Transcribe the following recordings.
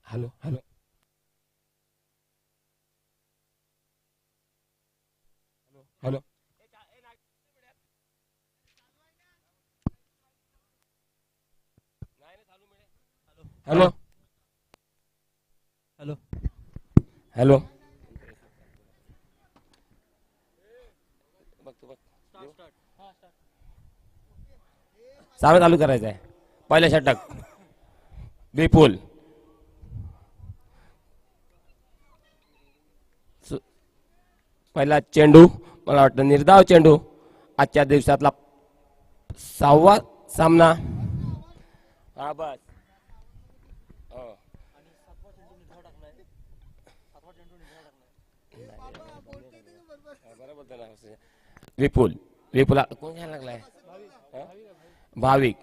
Hello hello hello hello hello. Hello. चालू करायचं आहे. पहिलं षटक विपुल. पहिला चेंडू, मला वाटतं निर्धाव चेंडू. आजच्या दिवसातला 6वा सामना. हा बस. हो. विपुल. विपुला कोण घ्यायला लागलाय? भाविक.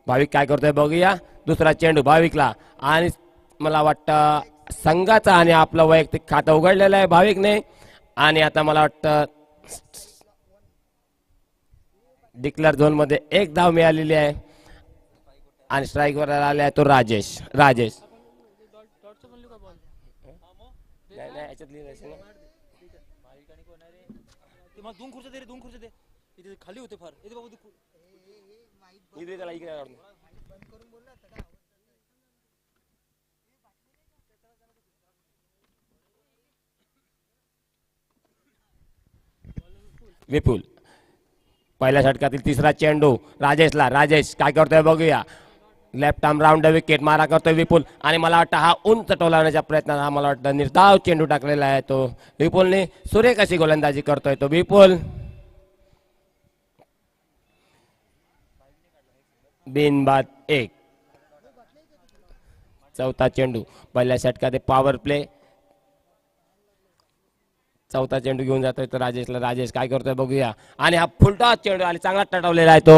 भाविक काय करतोय बघूया. दुसरा चेंडू भाविकला आणि मला वाटतं संघाचा आणि आपलं वैयक्तिक खातं उघडलेलं आहे भाविकने. आणि आता मला वाटतं डिक्लेअर झोन मध्ये एक धाव मिळालेली आहे आणि स्ट्राईक वर आले आहे तो राजेश. राजेश दोन खुर्च्या दे रे, दोन खुर्च्या दे. इथे खाली होते फार. इथे बाबू विपुल. पहिल्या षटकातील तिसरा चेंडू राजेशला. राजेश काय करतोय बघूया. लेफ्ट आर्म राऊंड विकेट मारा करतोय विपुल आणि मला वाटतं हा उंच टोलावण्याच्या प्रयत्नात हा मला वाटतं निर्धाव चेंडू टाकलेला आहे तो विपुलने. सुरेख अशी गोलंदाजी करतोय तो विपुल. बिनबाद एक. चौथा चेंडू पहिल्या षटकात पॉवर प्ले. चौथा चेंडू घेऊन जातोय तो राजेशला. राजेश काय करतोय बघूया आणि हा फुलटॉस चेंडू आणि चांगला टटवलेला आहे तो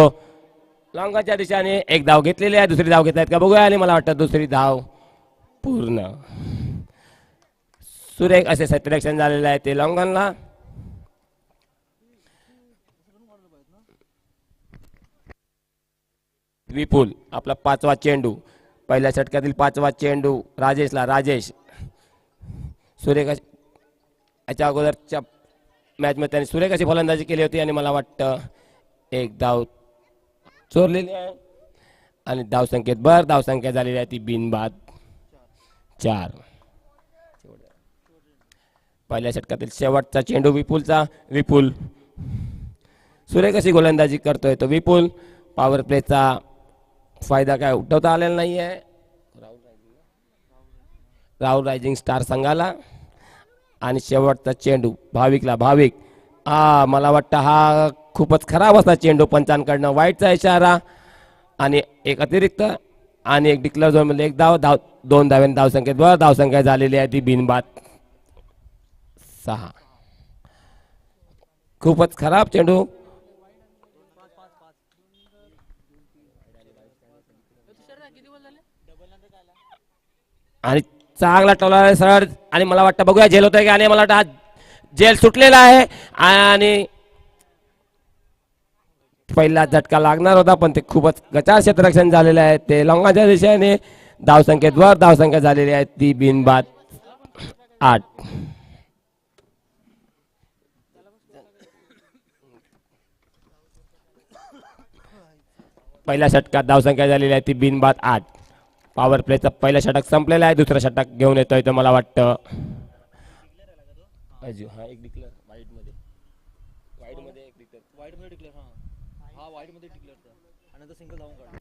लॉंगाच्या दिशेने. एक धाव घेतलेली आहे. दुसरी धाव घेत आहेत का बघूया आणि मला वाटतं दुसरी धाव पूर्ण. सुरेख असे क्षेत्ररक्षण झालेलं आहे ते लॉंगनला. विपुल आपला 5वा चेंडू. पहिल्या षटकातील 5वा चेंडू राजेशला. राजेश सुरेख याच्या अगोदरच्या मॅच मध्ये त्यांनी सुरेख अशी फलंदाजी केली होती आणि मला वाटतं एक धाव चोरलेली आहे आणि धावसंख्येत धावसंख्या झालेली आहे ती बिनबाद 4. पहिल्या षटकातील शेवटचा चेंडू विपुलचा. विपुल सुरेख अशी गोलंदाजी करतोय तो विपुल. पॉवर प्लेचा फायदा काय उठवता आलेला नाहीये राहुल रायझिंग स्टार संघाला. आणि शेवटचा चेंडू भाविकला. भाविक मला वाटतं हा खूपच खराब असा चेंडू. पंचांकडनं वाईटचा इशारा आणि एक अतिरिक्त आणि एक डिक्लेअर झोन मध्ये एक धाव. दोन धाव्याने धावसंख्येत धावसंख्या झालेली आहे ती बिनबाद 6. खूपच खराब चेंडू आणि चांगला टोला सरळ आणि मला वाटतं बघूया झेल होतोय का आणि मला वाटतं हा जेल सुटलेला आहे आणि पहिला झटका लागणार होता पण ते खूपच गचाळ क्षेत्ररक्षण झालेलं आहे ते लॉंगाच्या दिशेने. धावसंख्येत धावसंख्या झालेली आहे ती बिनबाद 8. पहिल्या षटकात धावसंख्या झालेली आहे ती बिनबाद 8. पॉवर प्लेचं पहिलं षटक संपलेलं आहे. दुसरं षटक घेऊन येतोय तो मला वाटतं हा एक डिक्लेअर वाईट मध्ये. वाईट मध्ये एक डिक्लेअर. वाईट मध्ये डिक्लेअर. हा वाईट मध्ये डिक्लेअर आणि नंतर सिंगल धावून काढला.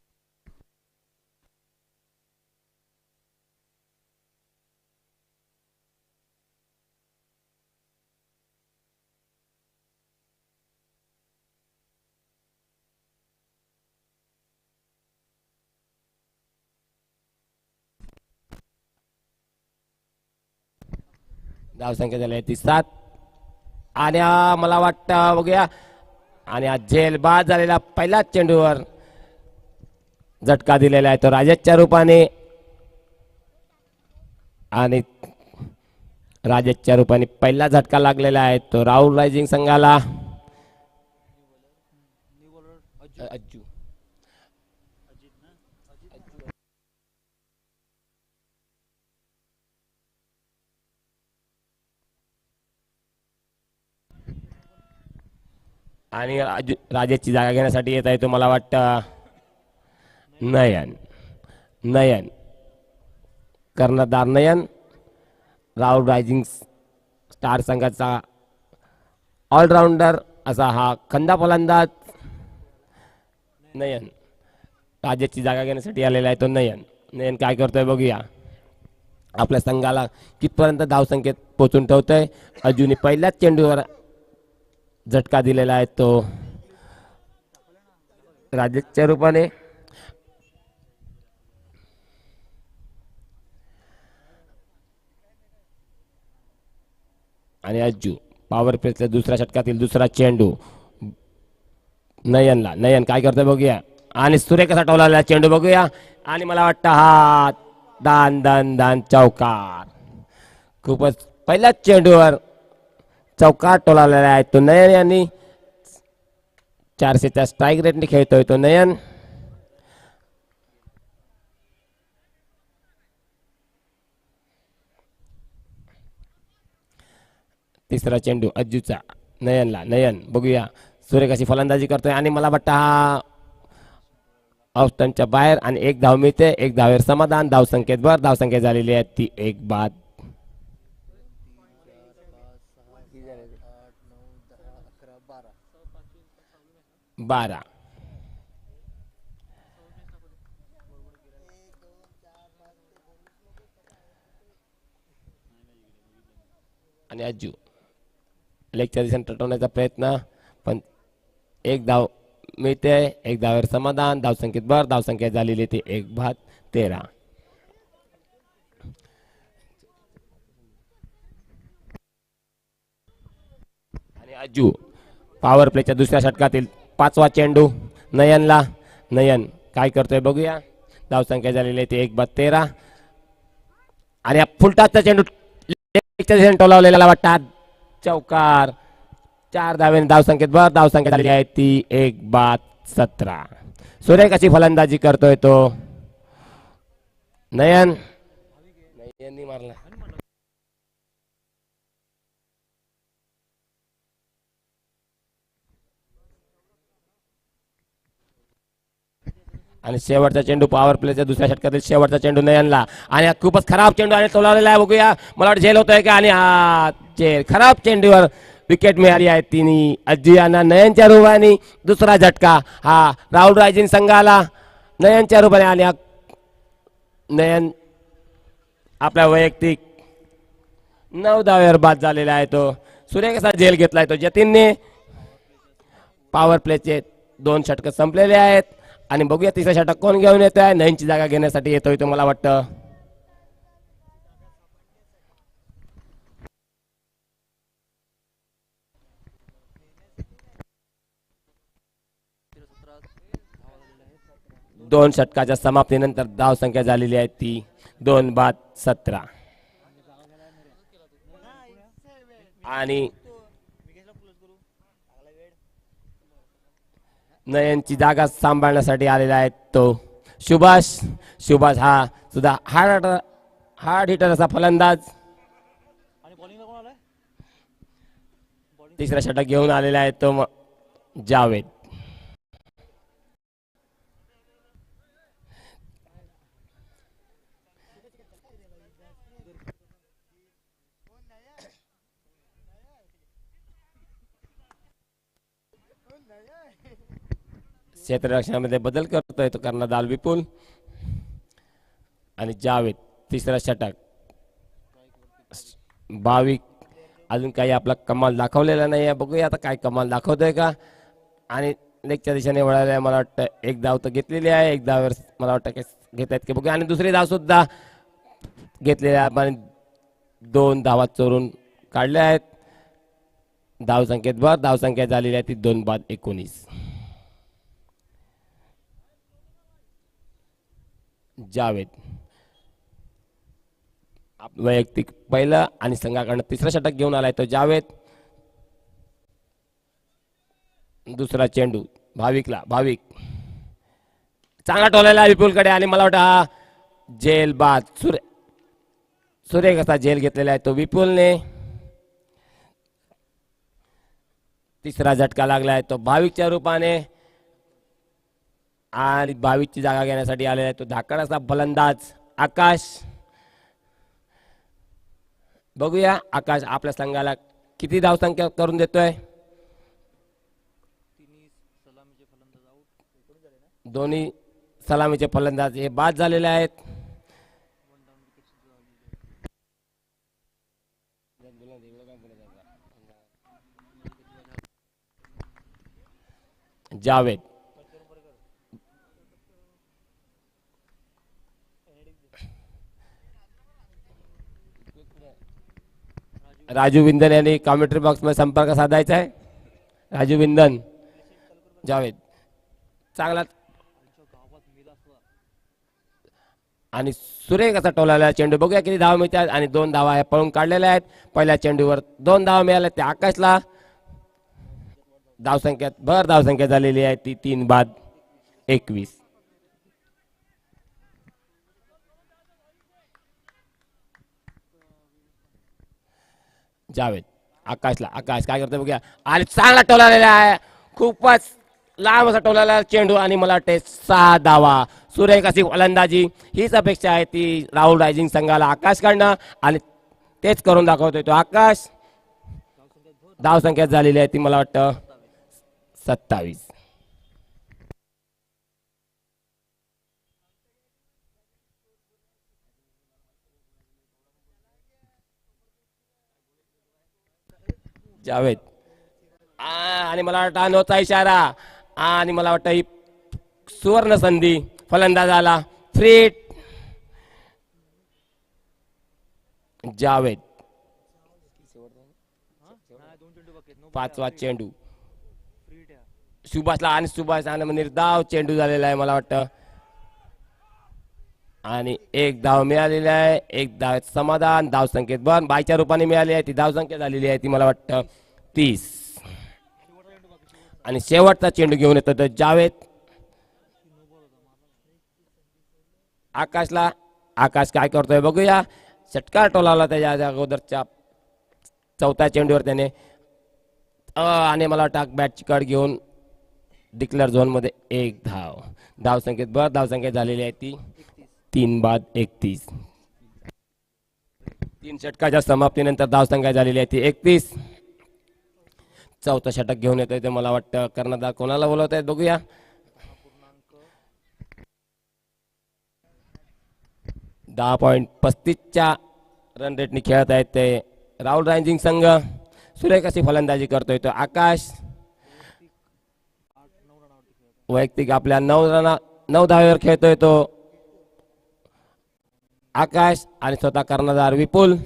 धावसंख्या झाली आहे ती 7 आणि मला वाटतं बघूया आणि हा झेल बाद झालेला पहिल्याच चेंडूवर झटका दिलेला आहे तो राजेशच्या रूपाने आणि राजेशच्या रूपाने पहिला झटका लागलेला आहे तो राहुल रायझिंग संघाला. अज्जू आणि राजेशची जागा घेण्यासाठी येत आहे तो मला वाटतं नयन. नयन कर्णधार नयन, राहुल रायझिंग स्टार संघाचा ऑलराऊंडर असा हा खंदा फलंदाज नयन. राजेशची जागा घेण्यासाठी आलेला आहे तो नयन. नयन काय करतोय बघूया. आपल्या संघाला कितपर्यंत धावसंख्येत पोचून ठेवतोय. अजूनही पहिल्याच चेंडूवर झटका दिलेला आहे तो राजेशच्या रूपाने. आणि अज्जू पॉवर प्लेच्या दुसऱ्या षटकातील दुसरा चेंडू नयनला. नयन काय करतोय बघूया. आणि सुरेख कसा टोलावलेला चेंडू बघूया. आणि मला वाटतं हा दान दान दान चौकार. खूपच पहिल्याच चेंडूवर चौकार टोलावलेला आहे तो नयन यांनी. 400च्या स्ट्राईक रेटने खेळतोय तो नयन. तिसरा चेंडू अज्जूचा नयनला. नयन बघूया सुरेख अशी फलंदाजी करतोय आणि मला वाटतं हा ऑफस्टंपच्या बाहेर. आणि एक धाव मिळते. एक धावेर समाधान. धावसंख्येत भर. धावसंख्या झालेली आहे ती 1 बाद. 12. आणि अज्जू लेगच्या दिशेने टटवण्याचा प्रयत्न, पण एक धाव मिळते. एक धावेर समाधान. धावसंख्येत भर. धावसंख्या झालेली ती 1/13. आणि अज्जू पॉवर प्लेच्या दुसऱ्या षटकातील 5वा चेंडू नयनला. नयन काय करतोय बघूया. धावसंख्या झालेली आहे ती 1/13. आणि फुलटाचा चेंडू लेगच्या दिशेने टोलावलेला वाटतात चौकार. 4 धावेने धावसंख्येत भर. धावसंख्या झालेली आहे ती 1/17. सुरेख अशी फलंदाजी करतोय तो नयन. नयननी मारला. आणि शेवटचा चेंडू पॉवर प्लेच्या दुसऱ्या षटकातील शेवटचा चेंडू नयनला. आणि खूपच खराब चेंडू आणि टोलावलेला आहे बघूया. मला वाटतं झेल होतोय का. आणि हा झेल. खराब चेंडूवर विकेट मिळाली आहे तिन्ही अज्जू यांना नयनच्या रूपाने. दुसरा झटका हा राहुल रायझिंग संघाला नयनच्या रूपाने. आणि नयन आपल्या वैयक्तिक 9 धावेवर बाद झालेला आहे तो. सुरेख असा झेल घेतलाय तो जतीनने. पॉवर प्लेचे 2 षटक संपलेले आहेत. आणि बघूया तिसरा षटक कोण घेऊन येतोय. आहे नयनची जागा घेण्यासाठी येतोय तो मला वाटतं दोन षटकाच्या समाप्तीनंतर धावसंख्या झालेली आहे ती 2/17. आणि नयनची जागा सांभाळण्यासाठी आलेला आहे तो सुभाष. सुभाष हा सुद्धा हार्ड हिटर असा फलंदाज. तिसरा षटक घेऊन आलेला आहे तो जावेद. क्षेत्ररक्षणामध्ये बदल करतोय तो कर्णधार विपुल. आणि जावेद तिसरा षटक. भाविक अजून काही आपला कमाल दाखवलेला नाही आहे. बघूया आता काय कमाल दाखवतोय का. आणि लेगच्या दिशेने वळायला मला वाटतं एक धाव तर घेतलेली आहे. एक धावेवर मला वाटतं घेत आहेत की बघूया. आणि दुसरी धाव सुद्धा घेतलेली आहे. आणि 2 धावा चोरून काढल्या आहेत. धावसंख्येत भर. धावसंख्या झालेली आहे ती 2/19. जावेद वैयक्तिक पहिलं आणि संघाकडनं तिसरा षटक घेऊन आलाय तो जावेद. दुसरा चेंडू भाविकला. भाविक चांगला टोलायला विपुलकडे. आणि मला वाटतं हा झेल बाद. सुरेख असा झेल घेतलेला आहे तो विपुलने. तिसरा झटका लागलाय तो भाविकच्या रूपाने आणि भाविकची जागा घेण्यासाठी आलेला आहे तो धाकडाचा फलंदाज आकाश. बघूया आकाश आपल्या संघाला किती धावसंख्या करून देतोय. दोन्ही सलामीचे फलंदाज हे बाद झालेले आहेत. जावेद राजू विंदन यांनी कॉमेंट्री बॉक्स मध्ये संपर्क साधायचा आहे. राजू विंदन जावेद चांगला आणि सुरेख असा टोलाला चेंडू. बघूया किती धावा मिळतात आणि 2 धावा ह्या पळून काढलेल्या आहेत. पहिल्या चेंडूवर 2 धावा मिळाल्या त्या आकाशला. धावसंख्यात भर धावसंख्या झालेली आहे ती 3 बाद 21. जावेद आकाशला आकाश काय करतोय बघूया आणि चांगला टोलालेला आहे. खूपच लांब असा टोलाला चेंडू आणि मला वाटते 6 धावा. सुरेख अशी फलंदाजी हीच अपेक्षा आहे ती राहुल रायझिंग संघाला आकाशकडनं आणि तेच करून दाखवतोय तो आकाश. धावसंख्या झालेली आहे ती मला वाटतं 27. जावेद आणि मला वाटतं नोचा इशारा आणि मला वाटतं ही सुवर्ण संधी फलंदाजाला. फ्रीट जावेद 5वा चेंडू सुभाषला आणि सुभाष निर्धाव चेंडू झालेला आहे मला वाटतं आणि 1 धाव मिळालेली आहे. 1 धाव समाधान. धावसंख्येत बन बायच्या रूपाने मिळाली आहे ती धावसंख्या झालेली आहे ती मला वाटतं 30. आणि शेवटचा चेंडू घेऊन येतो तर जावेद आकाशला. आकाश काय करतोय बघूया. षटकार टोलावला त्याच्या अगोदरच्या 4थ्या चेंडूवर त्याने आणि मला वाटतं बॅटची कड घेऊन डिक्लेअर झोन मध्ये 1 धाव. धावसंख्येत भर धावसंख्या झालेली आहे ती 3 बाद 31. 3 षटकाच्या समाप्तीनंतर धावसंख्या झालेली आहे ती 31. 4थं षटक घेऊन येतोय ते मला वाटतं कर्णधार कोणाला बोलवत आहेत बघूया. .35च्या रन रेटने खेळत आहेत ते राहुल रायझिंग संघ. सुरेख अशी फलंदाजी करतोय तो आकाश. वैयक्तिक आपल्या 9 धावेवर खेळतोय तो आकाश आणि स्वतः कर्णधार विपुल.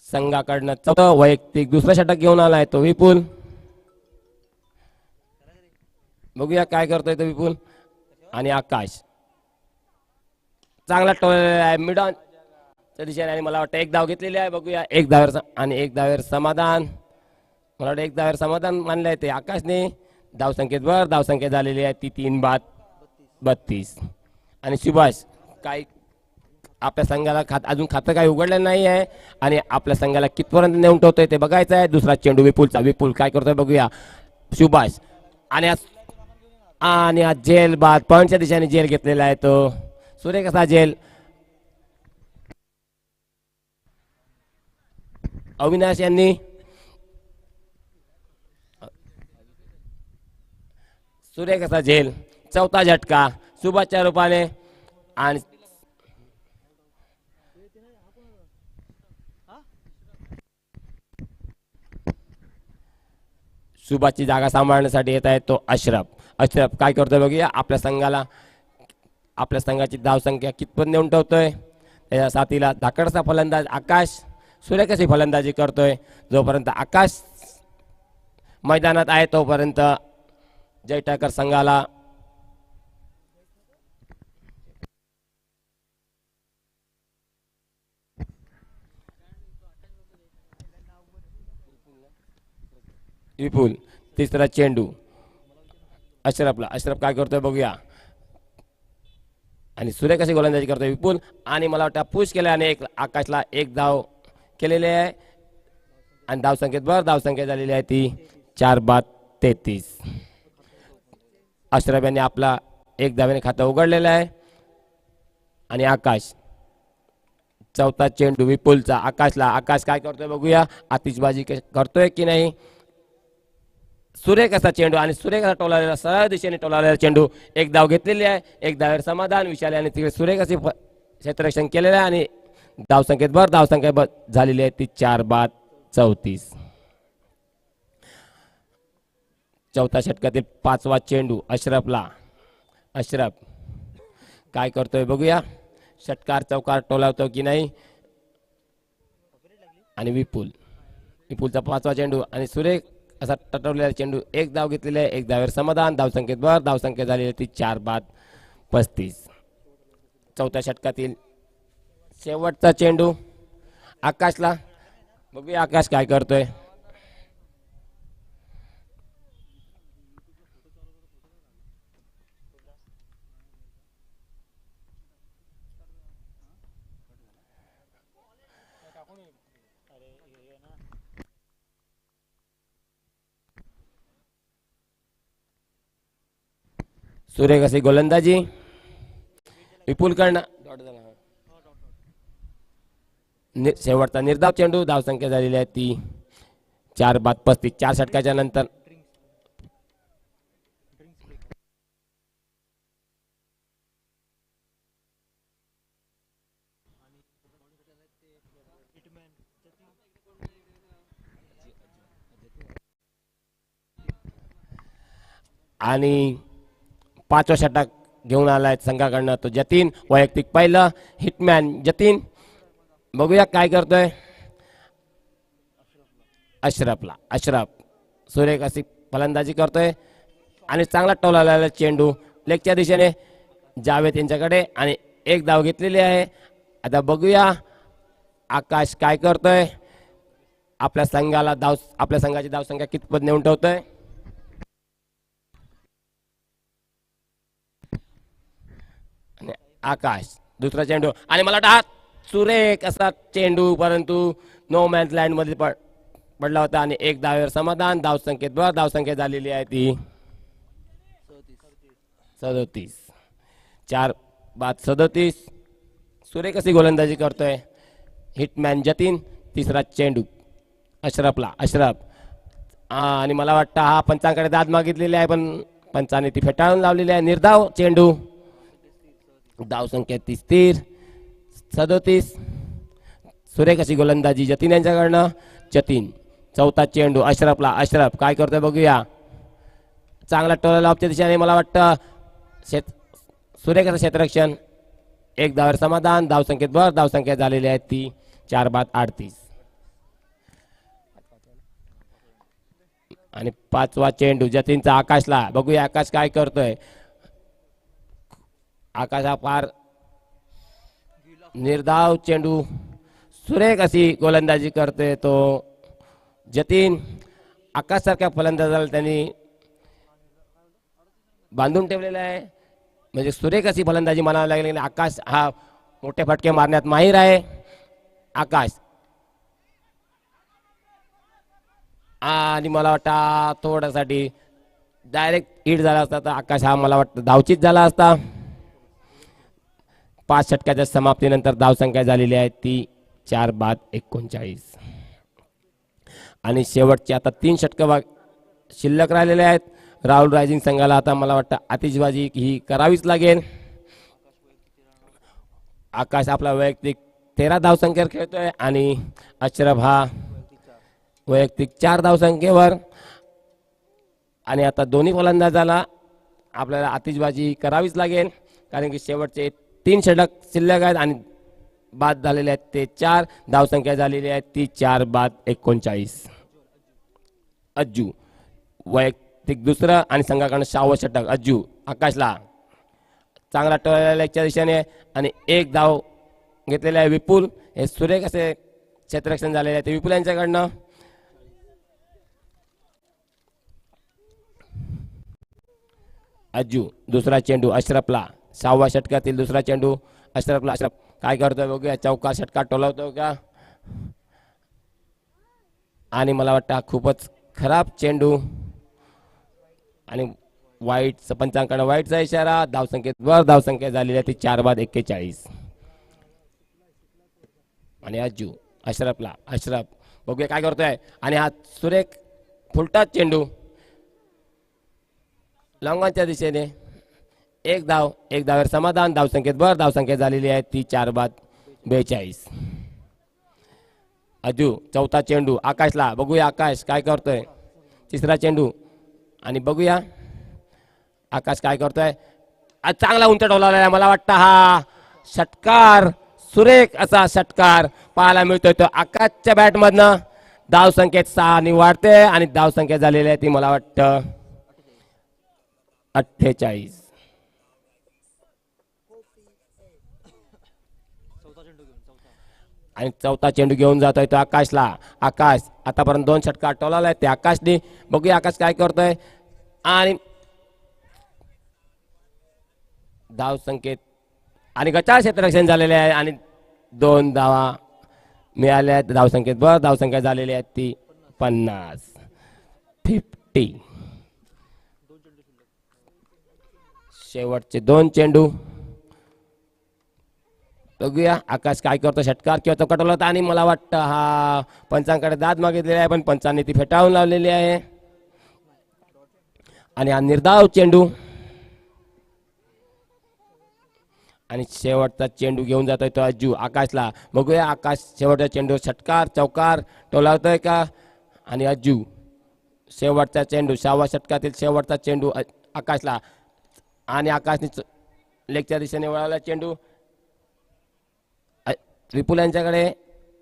संघाकडनं 4थं वैयक्तिक दुसरं षटक घेऊन आलाय तो विपुल. बघूया काय करतोय तो विपुल आणि आकाश. चांगला टोलेला आहे मिडॉन दिशेने आणि मला वाटतं 1 धाव घेतलेली आहे. बघूया 1 धावेवर आणि 1 धावेवर समाधान. मला वाटतं 1 धावेवर समाधान मानलंय ते आकाशने. धावसंख्येत भर धावसंख्या झालेली आहे ती 3 बाद 32. आणि सुभाष काय आपल्या संघाला अजून खातं काही उघडलं नाही आहे आणि आपल्या संघाला कितपर्यंत नेऊन ठेवतोय ते बघायचं आहे. दुसरा चेंडू विपुलचा. विपुल काय करतोय बघूया. सुभाष आणि आज जेल बाद पॉईंटच्या दिशेने जेल घेतलेला आहे तो. सुरेख असा जेल. अविनाश यांनी सुरेख असा झेल. 4था झटका सुभाषच्या रूपाने आणि सुभाषची जागा सांभाळण्यासाठी येत आहे तो अशरफ. अशरफ काय करतोय बघूया. आपल्या संघाची धावसंख्या कितपत नेऊन ठेवतोय. त्याच्या साथीला धाकडचा फलंदाज आकाश सुरेख अशी फलंदाजी करतोय. जोपर्यंत आकाश मैदानात आहे तोपर्यंत जय ठाकर संघाला विपुल. तिसरा चेंडू अशरफला. अशरफ काय करतोय बघूया आणि सुरेख अशी गोलंदाजी करतोय विपुल आणि मला वाटतं पुश केल्याने आकाशला 1 धाव केलेले आहे आणि धावसंख्येत धावसंख्या झालेली आहे ती 4-33. अशरफ यांनी आपला 1 धावेने खातं उघडलेलं आहे. आणि आकाश, चौथा चेंडू विपुलचा आकाशला. आकाश काय करतोय बघूया, आतिषबाजी करतोय की नाही. सुरेख असा चेंडू आणि सुरेख असा टोलालेला, सरळ दिशेने टोलालेला चेंडू. 1 धाव घेतलेली आहे. 1 धावेवर समाधान. विशाल यांनी तिकडे सुरेख असे क्षेत्ररक्षण केलेलं आहे आणि धावसंख्येत धावसंख्या झालेली आहे ती 4-34. चौथ्या षटकातील 5वा चेंडू अशरफला. अशरफ काय करतोय बघूया, षटकार चौकार टोलावतो की नाही. आणि विपुलचा 5वा चेंडू आणि सुरेख असा टटवलेला चेंडू. 1 धाव घेतलेला आहे. 1 धावेवर समाधान. धावसंख्येत धावसंख्या झालेली आहे ती 4-35. चौथ्या षटकातील शेवटचा चेंडू आकाशला. बघूया आकाश काय करतोय. सुरेख अशी गोलंदाजी विपुलकडनं. शेवटचा निर्धाव चेंडू. धावसंख्या झालेली आहे ती 4-35. 4 षटकाच्या नंतर आणि 5वा षटक घेऊन आलाय संघाकडनं तो जतीन. वैयक्तिक पहिलं हिटमॅन जतीन. बघूया काय करतोय अशरफला. अशरफ सुरेख अशी फलंदाजी करतोय आणि चांगला टोलालेला चेंडू लेगच्या दिशेने. जावेद यांच्याकडे आणि 1 धाव घेतलेली आहे. आता बघूया आकाश काय करतोय. आपल्या संघाची धावसंख्या कितपत नेऊन ठेवतोय. आकाश दुसरा चेंडू आणि मला वाटतं सुरेख असा चेंडू, परंतु नो मॅन्स लँड मध्ये पडला होता आणि 1 धावेवर समाधान. धावसंख्येत धावसंख्या झालेली आहे ती 37. 4-37. सुरेख अशी गोलंदाजी करतोय हिटमॅन जतीन. तिसरा चेंडू अशरफला. अशरफ आणि मला वाटतं हा पंचांकडे दाद मागितलेली आहे पण पंचाने ती फेटाळून लावलेली आहे. निर्धाव चेंडू. धावसंख्या 37. सुरेख अशी गोलंदाजी जतीन यांच्याकडनं. जतीन चौथा चेंडू अशरफला. अशरफ काय करतोय बघूया. चांगला टोला ऑफच्या दिशेने. मला वाटतं सुरेख असं क्षेत्ररक्षण. 1 धावेवर समाधान. धावसंख्येत धावसंख्या झालेली आहे ती 4-38. आणि 5वा चेंडू जतीनचा आकाशला. बघूया आकाश काय करतोय. आकाश हा फार निर्धाव चेंडू. सुरेख अशी गोलंदाजी करतोय तो जतीन. आकाश सारख्या फलंदाजाला त्यांनी बांधून ठेवलेला आहे. म्हणजे सुरेख अशी फलंदाजी म्हणावी लागली. आकाश हा मोठे फटके मारण्यात माहीर आहे. आकाश आणि मला वाटतं थोड्यासाठी डायरेक्ट हिट झाला असता तर आकाश हा मला वाटतं धावचीत झाला असता. 5 षटकाच्या समाप्तीनंतर धावसंख्या झालेली आहे ती 4-39. आणि शेवटचे आता 3 षटकं शिल्लक राहिलेले आहेत. राहुल रायझिंग संघाला आता मला वाटतं आतिषबाजी ही करावीच लागेल. आकाश आपला वैयक्तिक 13 धावसंख्येवर खेळतोय आणि अशरफ हा वैयक्तिक 4 धावसंख्येवर. आणि आता दोन्ही फलंदाजाला आपल्याला आतिषबाजी करावीच लागेल कारण की शेवटचे 3 षटक शिल्लक आहेत आणि बाद झालेले आहेत ते 4. धावसंख्या झालेली आहे ती 4-39. अज्जू वैयक्तिक दुसरं आणि संघाकडून 6वं षटक. अज्जू आकाशला चांगला टोळल्याच्या दिशेने आणि 1 धाव घेतलेले आहे विपुल. हे सुरेख असे क्षेत्ररक्षण झालेले आहे ते विपुल यांच्याकडनं. अज्जू दुसरा चेंडू अशरफला. 6व्या षटकातील दुसरा चेंडू अशरफला. अशरफ काय करतोय बघूया. चौकार षटकार टोलवतो का. आणि मला वाटतं हा खूपच खराब चेंडू आणि वाईट पंचांकडे वाईटचा इशारा. धावसंख्येवर धावसंख्या झालेली आहे ती 4 बाद 41. आणि अज्जू अशरफला अशरफ बघूया काय करतोय आणि हा सुरेख फुलटा चेंडू लॉंगॉनच्या दिशेने. एक धावावर समाधान. धावसंख्येत भर धावसंख्या झालेली आहे ती 4 बाद 42. अजू चौथा चेंडू आकाशला. बघूया आकाश काय करतोय. तिसरा चेंडू आणि बघूया आकाश काय करतोय. आज चांगला उंच ठोवलेला आहे. मला वाटतं हा षटकार सुरेख असा षटकार पाहायला मिळतोय तो आकाशच्या बॅटमधनं. धावसंख्येत 6 वाढते आणि धावसंख्या झालेली आहे ती मला वाटतं 48. आणि चौथा चेंडू घेऊन जातोय तो आकाशला. आकाश आतापर्यंत 2 षटकार टोलाला आहे ते आकाशने. बघूया आकाश काय करतोय. आणि धाव संकेत आणि गचाळ क्षेत्ररक्षण झालेले आहे आणि 2 धावा मिळाल्या आहेत. धाव संकेत बर धावसंख्या झालेली आहे ती 50. शेवटचे 2 चेंडू. बघूया आकाश काय करतो. षटकार किंवा चौका टोलवता आणि मला वाटतं हा पंचांकडे दाद मागितलेली आहे पण पंचांनी ती फेटाळून लावलेली आहे. आणि हा निर्धाव चेंडू आणि शेवटचा चेंडू घेऊन जातोय तो अज्जू आकाशला. बघूया आकाश शेवटचा चेंडू षटकार चौकार टोलावतोय का. आणि अज्जू शेवटचा चेंडू 6व्या षटकातील शेवटचा चेंडू आकाशला. आणि आकाशने लेगच्या दिशेने वळवला चेंडू विपुल यांच्याकडे.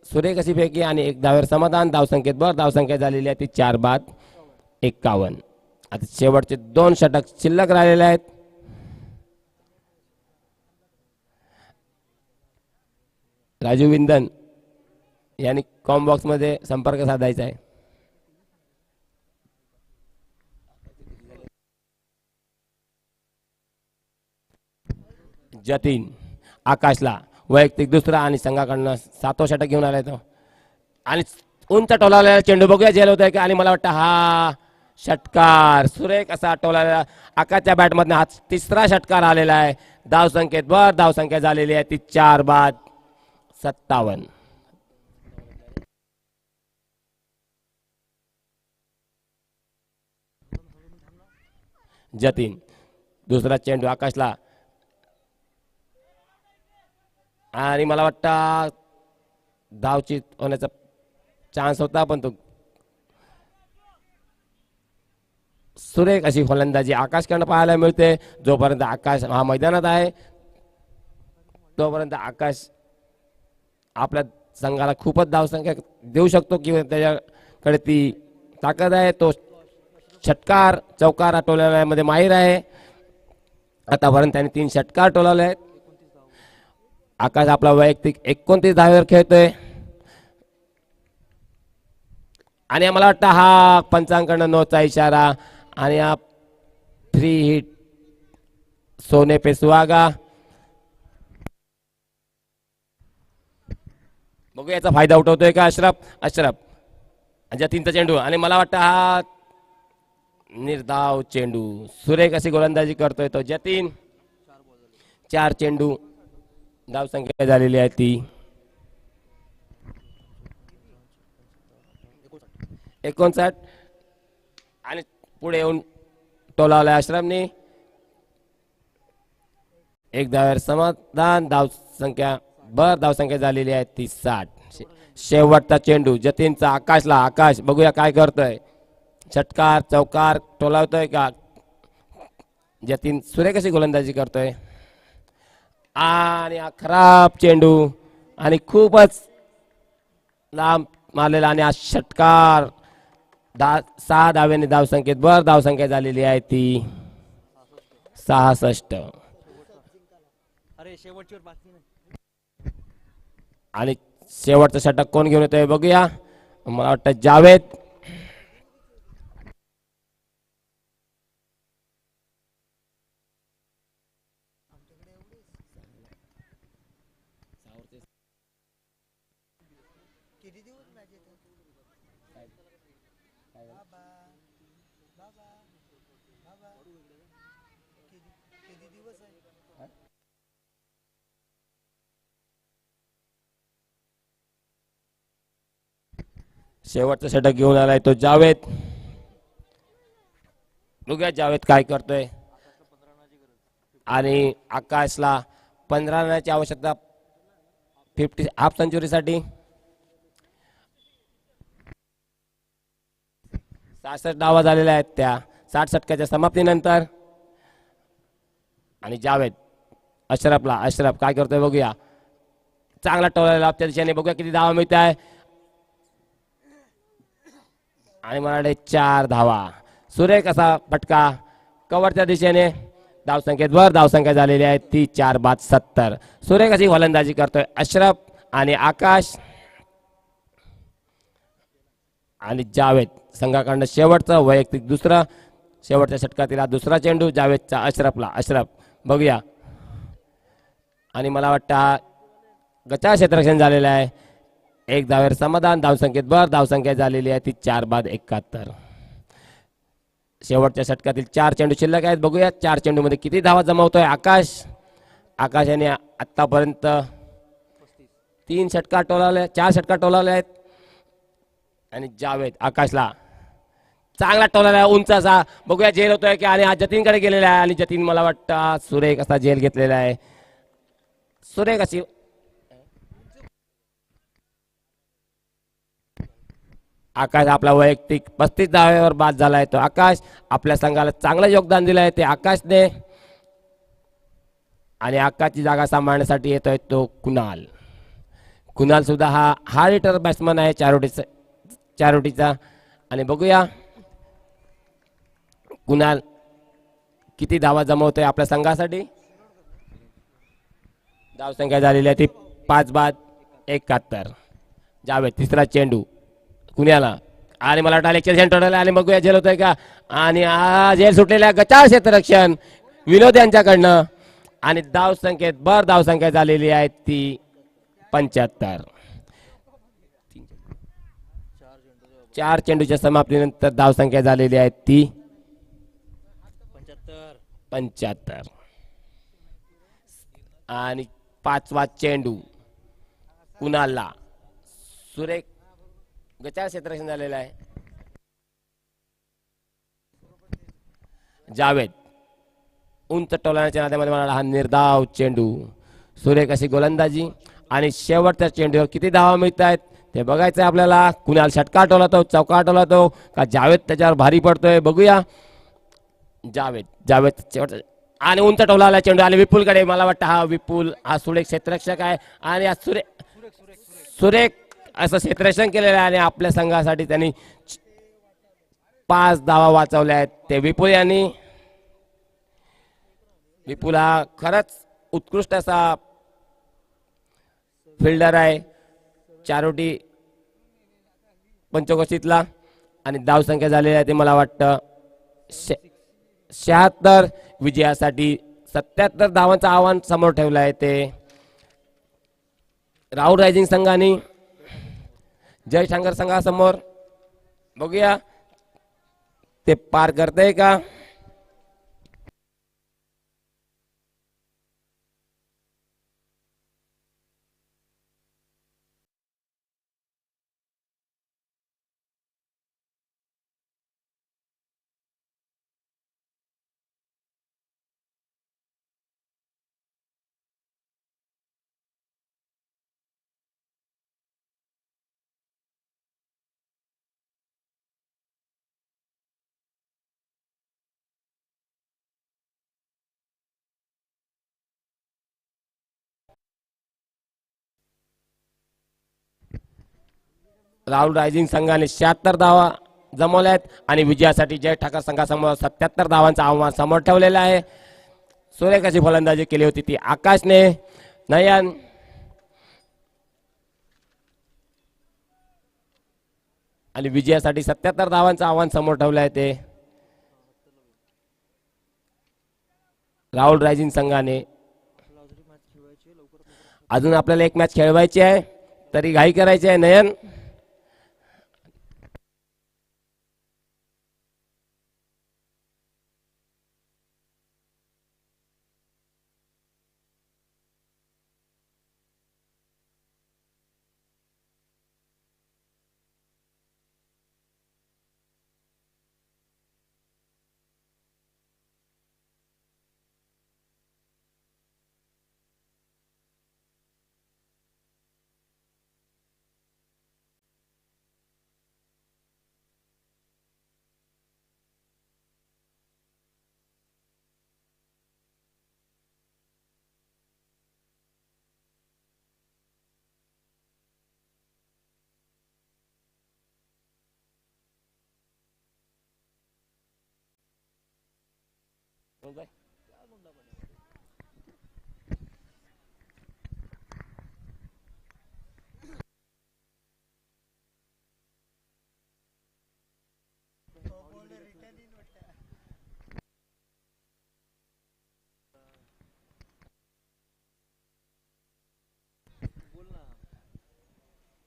सुरेख अशी फेकी आणि 1 धावेवर समाधान. धावसंख्येत भर धावसंख्या झालेली आहे ती 4 बाद 51. आता शेवटचे 2 षटक शिल्लक राहिलेले आहेत. राजू विंदन यांनी कॉम्बॉक्स मध्ये संपर्क साधायचा आहे. जतीन आकाशला वैयक्तिक दुसरा आणि संघाकडनं 7वं षटक घेऊन आलाय तो. आणि उंच टोलावलेला चेंडू बघूया झेल होत आहे का. आणि मला वाटतं हा षटकार सुरेख असा टोलावलेला आकाशच्या बॅटमधनं हा 3रा षटकार आलेला आहे. धावसंख्येत भर धावसंख्या झालेली आहे ती 4 बाद 57. जतीन दुसरा चेंडू आकाशला. आणि मला वाटतं धावचित होण्याचा चान्स होता पण तो सुरेख अशी फलंदाजी आकाशकडनं पाहायला मिळते. जोपर्यंत आकाश हा मैदानात आहे तोपर्यंत आकाश आपल्या संघाला खूपच धावसंख्या देऊ शकतो किंवा त्याच्याकडे ती ताकद आहे. तो षटकार चौकार टोलवण्यामध्ये माहीर आहे. आतापर्यंत त्याने 3 षटकार टोलवले आहेत. आकाश आपला वैयक्तिक 29 धावेवर खेळतोय. आणि मला वाटतं हा पंचांकडनं नोचा इशारा आणि हा फ्री हिट सोने पे सुहागा. बघू याचा फायदा उठवतोय का अशरफ जतीनचा चेंडू. आणि मला वाटतं हा निर्धाव चेंडू सुरेख अशी गोलंदाजी करतोय तो जतीन. 4 चेंडू धावसंख्या झालेली आहे ती 59. आणि पुढे येऊन टोलावलाय अशरफने. 1 धावेवर समाधान. धावसंख्या भर धावसंख्या झालेली आहे ती 60. शेवटचा चेंडू जतीनचा आकाशला. आकाश बघूया काय करतोय. षटकार चौकार टोलावतोय का. जतीन सुरेख अशी गोलंदाजी करतोय. आणि हा खराब चेंडू आणि खूपच लांब मारलेला आणि हा षटकार 6 धाव्याने धावसंख्येत भर धावसंख्या झालेली आहे ती 66. आणि शेवटचं षटक कोण घेऊन येतोय बघूया. मला वाटतं जावेद. शेवटचा षटक घेऊन आलाय तो जावेद. बघूया जावेद काय करतोय. आणि आकाशला 15 रनाची आवश्यकता 50 हाफ सेंचुरीसाठी. 66 धावा झालेल्या आहेत त्या 60 षटकाच्या समाप्तीनंतर. आणि जावेद अशरफ काय करतोय बघूया. चांगला टोला आपल्या दिशेने. बघूया किती धावा मिळत आहे. आणि मराठे 4 धावा. सुरेख असा फटका कव्हरच्या दिशेने. धावसंख्येत धावसंख्या झालेली आहे ती 4-70. सुरेख अशी फलंदाजी करतोय अशरफ आणि आकाश. आणि जावेद संघाकडनं शेवटचं वैयक्तिक दुसरं. शेवटच्या षटकातील हा दुसरा चेंडू जावेदचा अशरफला. अशरफ बघूया. आणि मला वाटतं गचा क्षेत्ररक्षण झालेलं आहे. 1 धावेवर समाधान. धावसंख्येत धावसंख्या झालेली आहे ती 4-71. शेवटच्या षटकातील 4 चेंडू शिल्लक आहेत. बघूया 4 चेंडू मध्ये किती धावा जमावतोय आकाश. आकाशाने आतापर्यंत 3 षटका टोलावले 4 षटका टोलावले आहेत. आणि जावेद आकाशला चांगला टोलाला उंच असा. बघूया झेल होतोय की. आणि हा जतीनकडे गेलेला आहे. आणि जतीन मला वाटतं सुरेख असा झेल घेतलेला आहे. सुरेख अशी आकाश आपला वैयक्तिक 35 धावेवर बाद झालाय. तो आकाश आपल्या संघाला चांगलं योगदान दिलं आहे ते आकाशने. आणि आकाशची जागा सांभाळण्यासाठी येतोय तो कुणाल. कुणाल सुद्धा हा हार्ड हिटर बॅट्समन आहे चारोटीचा. आणि बघूया कुणाल किती धावा जमवतोय आपल्या संघासाठी. धावसंख्या झालेली आहे ती 5-71. जावेद तिसरा चेंडू कुण्याला. आणि मला वाटतं लेक्चर सेंटर आणि बघूया झेल होतोय का. आणि झेल सुटलेल्या गचाळ क्षेत्ररक्षण विनोद यांच्याकडनं. आणि धावसंख्येत धावसंख्या झालेली आहे ती 75. 4 चेंडूच्या समाप्तीनंतर धावसंख्या झालेली आहे ती 75. आणि 5वा चेंडू कुणालला. सुरेख गचाळ क्षेत्ररक्षण झालेलं आहे. जावेद उंच टोलाण्याच्या नात्यामध्ये मला हा निर्धाव चेंडू. सुरेख अशी गोलंदाजी. आणि शेवटच्या चेंडूवर किती धावा मिळत आहेत ते बघायचं आपल्याला. कुणाल षटका टोलातो चौका टोलातो का जावेद त्याच्यावर भारी पडतोय. बघूया. जावेद शेवट आणि उंच टोलाला चेंडू. आणि विपुलकडे मला वाटतं हा विपुल हा सुरेख क्षेत्ररक्षक आहे. आणि हा सुरेख असं क्षेत्ररक्षण केलेलं आहे. आणि आपल्या संघासाठी त्यांनी 5 धावा वाचवल्या आहेत ते विपुल यांनी. विपुल हा खरंच उत्कृष्ट असा फिल्डर आहे चारोटी पंचकोशीतला. आणि धावसंख्या झालेली आहे ते मला वाटतं 76. विजयासाठी 77 धावांचं आव्हान समोर ठेवलं आहे ते राहुल रायझिंग संघाने जय ठाकर संघासमोर. बघूया ते पार करते का. राहुल रायझिंग संघाने 76 धावा जमवल्या आहेत. आणि विजयासाठी जय ठाकर संघासमोर 77 धावांचं आव्हान समोर ठेवलेलं आहे. सुरेख अशी फलंदाजी केली होती ती आकाशने. नयन आणि विजयासाठी 77 धावांचं आव्हान समोर ठेवलं आहे ते राहुल रायझिंग संघाने. अजून आपल्याला एक मॅच खेळवायची आहे तरी घाई करायची आहे. नयन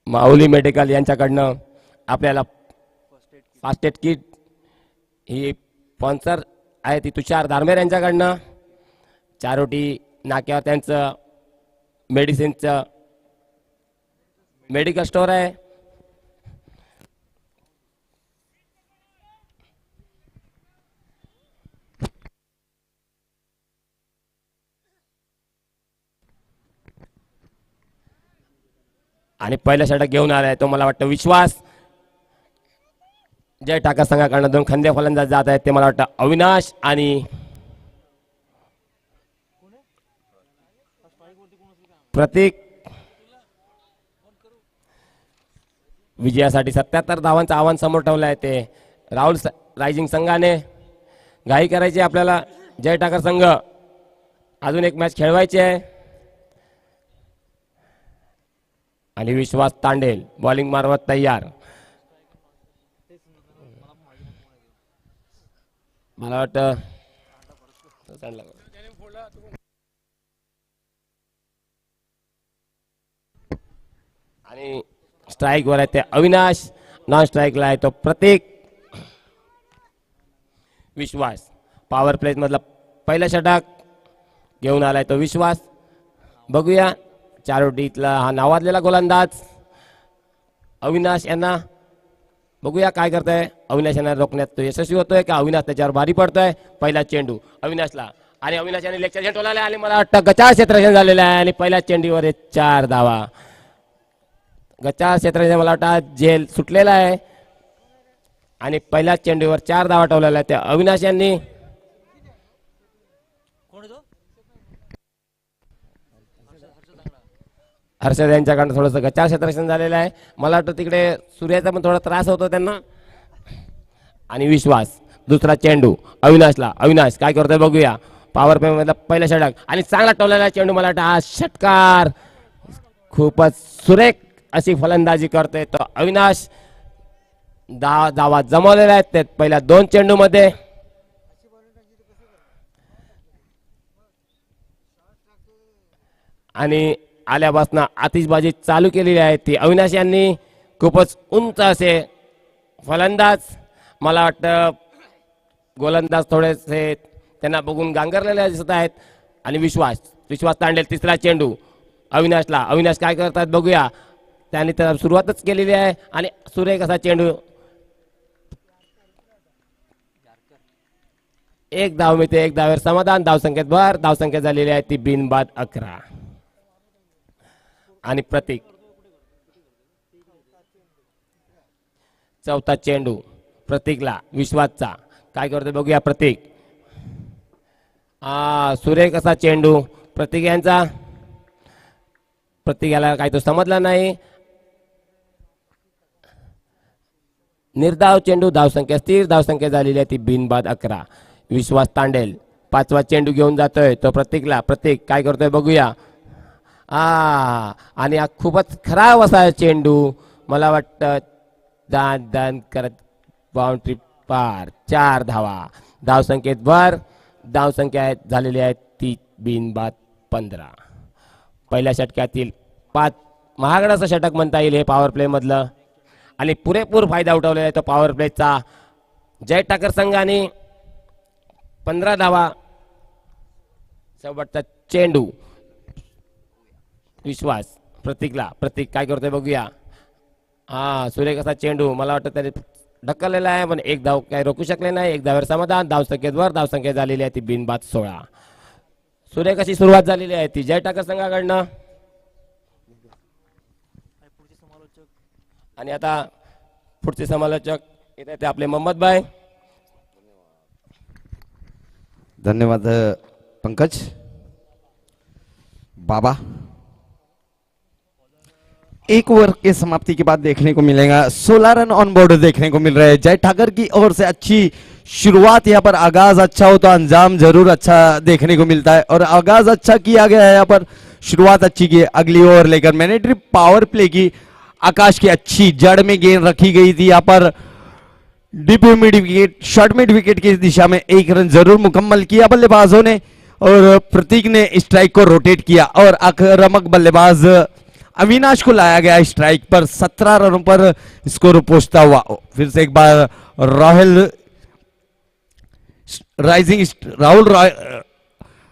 माऊली मेडिकल यांच्याकडनं आपल्याला फास्ट एड किट ही स्पॉन्सर आहे ती तुषार दारमेर यांच्याकडनं. चारोटी नाक्यावर त्यांचं मेडिसिनचं मेडिकल स्टोअर आहे. आणि पहिल्या षटक घेऊन आलाय तो मला वाटतं विश्वास. जय ठाकर संघाकडनं 2 खंदे फलंदाज जात आहेत ते मला वाटतं अविनाश आणि प्रतीक. विजयासाठी 77 धावांचं आव्हान समोर ठेवलं आहे ते राहुल रायझिंग संघाने. घाई करायची आपल्याला. जय ठाकर संघ अजून एक मॅच खेळवायची आहे. आणि विश्वास तांडेल बॉलिंग मारवत तयार. मला वाटतं आणि स्ट्राईक वर आहे ते अविनाश. नॉन स्ट्राईकला आहे तो प्रतीक. विश्वास पॉवर प्ले मधला पहिला षटक घेऊन आलाय तो विश्वास. बघूया चारोटीतला हा नावाजलेला गोलंदाज अविनाश यांना बघूया काय करतोय. अविनाश यांना रोखण्यात तो यशस्वी होतोय का अविनाश त्याच्यावर भारी पडतोय. पहिला चेंडू अविनाशला आणि अविनाश यांनी लेगच्या झेंडवला आणि मला वाटतं गचाळ क्षेत्ररक्षण झालेलं आहे आणि पहिल्या चेंडूवर 4 धावा. गचाळ क्षेत्ररक्षण मला वाटतं झेल सुटलेला आहे आणि पहिल्या चेंडूवर 4 धावा ठेवलेल्या आहेत त्या अविनाश यांनी. हर्षद यांच्याकडनं थोडंसं गचाळ क्षेत्ररक्षण झालेलं आहे. मला वाटतं तिकडे सूर्याचा पण थोडा त्रास होतो त्यांना. आणि विश्वास दुसरा चेंडू अविनाशला. अविनाश काय करतोय बघूया. पॉवर प्ले मधला पहिला षटक आणि चांगला टोललेला चेंडू. मला वाटतं हा षटकार. खूपच सुरेख अशी फलंदाजी करतोय तो अविनाश. धावा जमवलेल्या आहेत त्यात पहिल्या 2 चेंडू मध्ये. आणि आल्यापासून आतिषबाजी चालू केलेली आहे ती अविनाश यांनी. खूपच उंच असे फलंदाज. मला वाटतं गोलंदाज थोडेसे त्यांना बघून गांगरलेले दिसत आहेत. आणि विश्वास तांडेल तिसरा चेंडू अविनाशला. अविनाश काय करतात बघूया. त्यांनी तर सुरुवातच केलेली आहे आणि सुरेख असा चेंडू. 1 धाव मिळते. 1 धावेवर समाधान. धावसंख्येत भर. धावसंख्या झालेली आहे ती बिनबाद 11. आणि प्रतीक चौथा चेंडू प्रतीकला. विश्वासचा काय करतोय बघूया प्रतीक. सुरेख असा चेंडू प्रतीक यांचा. प्रतीक याला काही तो समजला नाही. निर्धाव चेंडू. धावसंख्या स्थिर. धावसंख्या झालेली आहे ती बिनबाद 11. विश्वास तांडेल 5वा चेंडू घेऊन जातोय तो प्रतीकला. प्रतीक काय करतोय बघूया. आणि हा खूपच खराब असा चेंडू. मला वाटतं दान करत बाउंड्री पार. 4 धावा. धावसंख्येत भर. धावसंख्या झालेली आहे ती बिनबाद 15. पहिल्या षटकातील 5 महागडाचं षटक म्हणता येईल हे पॉवर प्ले मधलं. आणि पुरेपूर फायदा उठवलेला आहे तो पॉवर प्लेचा. जय ठाकर संघाने 15 धावा. शेवटचा चेंडू विश्वास प्रतीकला. प्रतीक काय करतोय बघूया. सुरेख असा चेंडू. मला वाटतं त्याने ढकललेला आहे पण 1 धाव काही रोखू शकले नाही. 1 धावेवर समाधान. धावसंख्येत वर. धावसंख्या झालेली आहे ती बिनबाद 16. सुरेख अशी सुरुवात झालेली आहे ती जय ठाकर संघाकडनं. आणि आता पुढचे समालोचक येत आहेत ते आपले मोहम्मद भाई. धन्यवाद पंकज. बाबा एक ओवर के समाप्ति के बाद देखने को मिलेगा 16 रन ऑन बोर्ड देखने को मिल रहे हैं जय ठाकर की ओर से। अच्छी शुरुआत यहाँ पर, आगाज अच्छा हो तो अंजाम जरूर अच्छा देखने को मिलता है और आगाज अच्छा किया गया है यहाँ पर, शुरुआत अच्छी की है। अगली ओवर लेकर मैनेटरी पावर प्ले की आकाश की अच्छी जड़ में गेंद रखी गई थी यहाँ पर, deep mid wicket short mid wicket की दिशा में एक रन जरूर मुकम्मल किया बल्लेबाजों ने और प्रतीक ने स्ट्राइक को रोटेट किया और आक्रामक बल्लेबाज अविनाश को लाया गया स्ट्राइक पर। 17 रनों पर स्कोर पहुंचता हुआ फिर से एक बार राहुल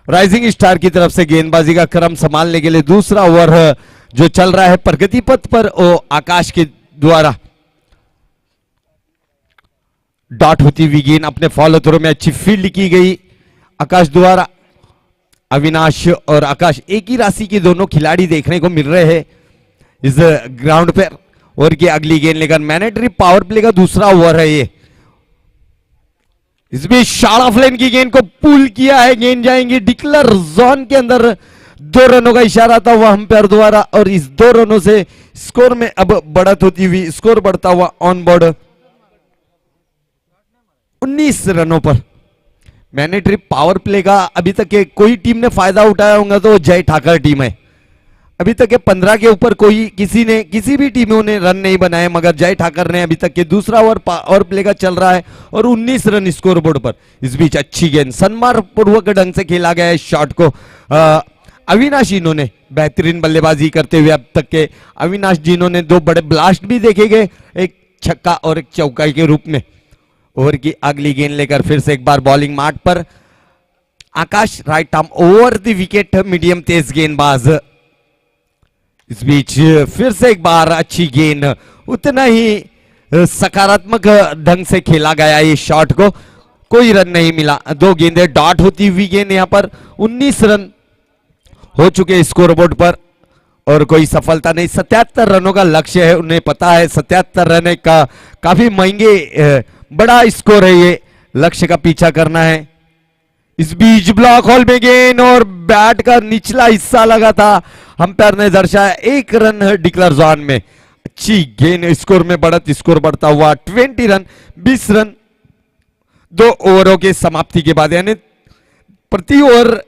राइजिंग स्टार की तरफ से गेंदबाजी का क्रम संभालने के लिए दूसरा ओवर जो चल रहा है प्रगति पथ पर, वो आकाश के द्वारा डॉट होती हुई गेंद अपने फॉलो थ्रो में अच्छी फील्ड की गई आकाश द्वारा। अविनाश और आकाश एक ही राशि के दोनों खिलाड़ी देखने को मिल रहे हैं इस ग्राउंड पर। और की अगली गेंद लेकर मैनेटरी पावर प्ले का दूसरा ओवर है ये, इसमें शार्ट ऑफ लाइन की गेंद को पुल किया है, गेंद जाएंगी डिक्लेयर जोन के अंदर। 2 रनों का इशारा था वह अंपायर द्वारा और इस 2 रनों से स्कोर में अब बढ़त होती हुई, स्कोर बढ़ता हुआ ऑन बोर्ड 19 रनों पर। मैनेटरी पावर प्ले का अभी तक के कोई टीम ने फायदा उठाया होगा तो जय ठाकर टीम है। अभी तक के 15 के ऊपर किसी भी टीमों ने रन नहीं बनाए, मगर जय ठाकर ने अभी तक के दूसरा ओवर पावर प्ले का चल रहा है और 19 रन स्कोर बोर्ड पर। इस बीच अच्छी गेंद सम्मान पूर्वक ढंग से खेला गया है शॉट को। अविनाश इन्होंने बेहतरीन बल्लेबाजी करते हुए अब तक के अविनाश जिन्होंने 2 बड़े ब्लास्ट भी देखे गए, एक छक्का और एक चौका के रूप में। ओवर की अगली गेंद लेकर फिर से एक बार बॉलिंग मार्ग पर Akash, right arm over the wicket, medium तेज गेंदबाज। इस बीच फिर से एक बार अच्छी गेंद, उतना ही सकारात्मक ढंग से खेला गया ये शॉट को, कोई रन नहीं मिला। 2 गेंदें डॉट होती हुई गेंद यहाँ पर 19 रन हो चुके स्कोरबोर्ड पर और कोई सफलता नहीं। 77 रनों का लक्ष्य है, उन्हें पता है 77 रन का काफी महंगे बड़ा स्कोर है, ये लक्ष्य का पीछा करना है। इस बीच ब्लॉक होल में गेंद और बैट का निचला हिस्सा लगा था, अंपायर ने दर्शाया 1 रन डिक्लेयर जोन में। अच्छी गेंद, स्कोर में बढ़त, स्कोर बढ़ता हुआ 20 रन 20 रन 2 ओवरों के समाप्ति के बाद, यानी प्रति ओवर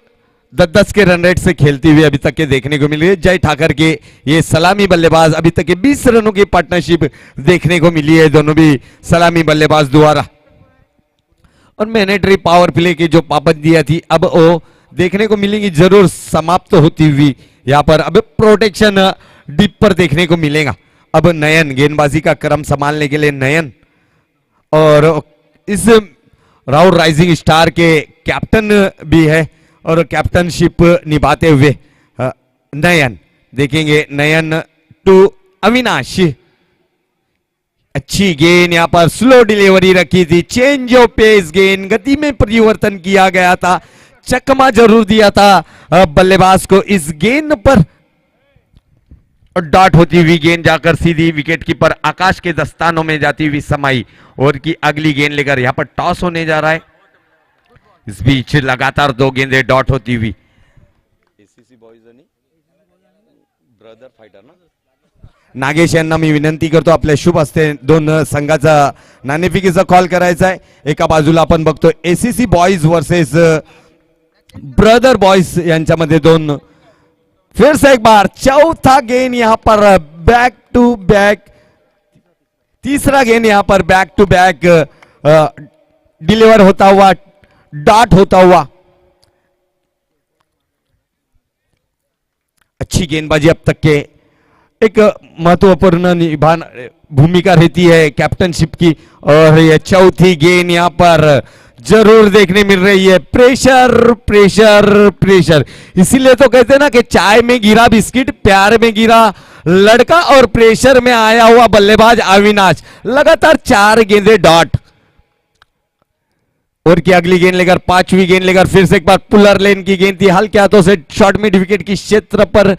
10-10 के रन रेट से खेलती हुई अभी तक के देखने को मिल रही है। जय ठाकर के ये सलामी बल्लेबाज अभी तक के 20 रनों की पार्टनरशिप देखने को मिली है दोनों भी सलामी बल्लेबाज द्वारा। और मैनेटरी पावर प्ले की जो पाबंदियां थी अब वो देखने को मिलेंगी, जरूर समाप्त होती हुई। यहाँ पर अब प्रोटेक्शन डीप पर देखने को मिलेगा। अब नयन गेंदबाजी का क्रम संभालने के लिए नयन, और इस राहुल राइजिंग स्टार के कैप्टन भी है और कैप्टनशिप निभाते हुए नयन देखेंगे। नयन टू अविनाश, अच्छी गेंद यहाँ पर स्लो डिलीवरी रखी थी, चेंज ऑफ पेस गेंद, गति में परिवर्तन किया गया था, चकमा जरूर दिया था बल्लेबाज को इस गेंद पर। डॉट होती हुई गेंद जाकर सीधी विकेट कीपर आकाश के दस्तानों में जाती हुई समाई। और की अगली गेंद लेकर यहाँ पर टॉस होने जा रहा है। इस बीच लगातार 2 गेंदें डॉट होती हुई। एसीसी बॉयज आणि ब्रदर फायटर ना, नागेश यांना मी विनंती करतो आपल्या शुभ हस्ते 2 संघाचा नाणेफेकीचा कॉल करायचा आहे। एका बाजूला आपण बघतो ACC boys versus brother boys यांच्यामध्ये 2। फिर से एक बार चौथा गेंद यहां पर बैक टू बैक, तीसरा गेंद यहां पर बैक टू बैक डिलीवर होता हुआ, डॉट होता हुआ। अच्छी गेंदबाजी अब तक के एक महत्वपूर्ण भूमिका रहती है कैप्टनशिप की। और ये चौथी गेंद यहां पर जरूर देखने मिल रही है, प्रेशर प्रेशर प्रेशर। इसीलिए तो कहते हैं ना कि चाय में गिरा बिस्किट, प्यार में गिरा लड़का, और प्रेशर में आया हुआ बल्लेबाज अविनाश। लगातार 4 गेंदें डॉट। और की अगली गेंद लेकर 5वीं गेंद लेकर फिर से एक बार पुलर लेन की गेंद थी, हल्के हाथों से शॉर्ट मिड विकेट की क्षेत्र पर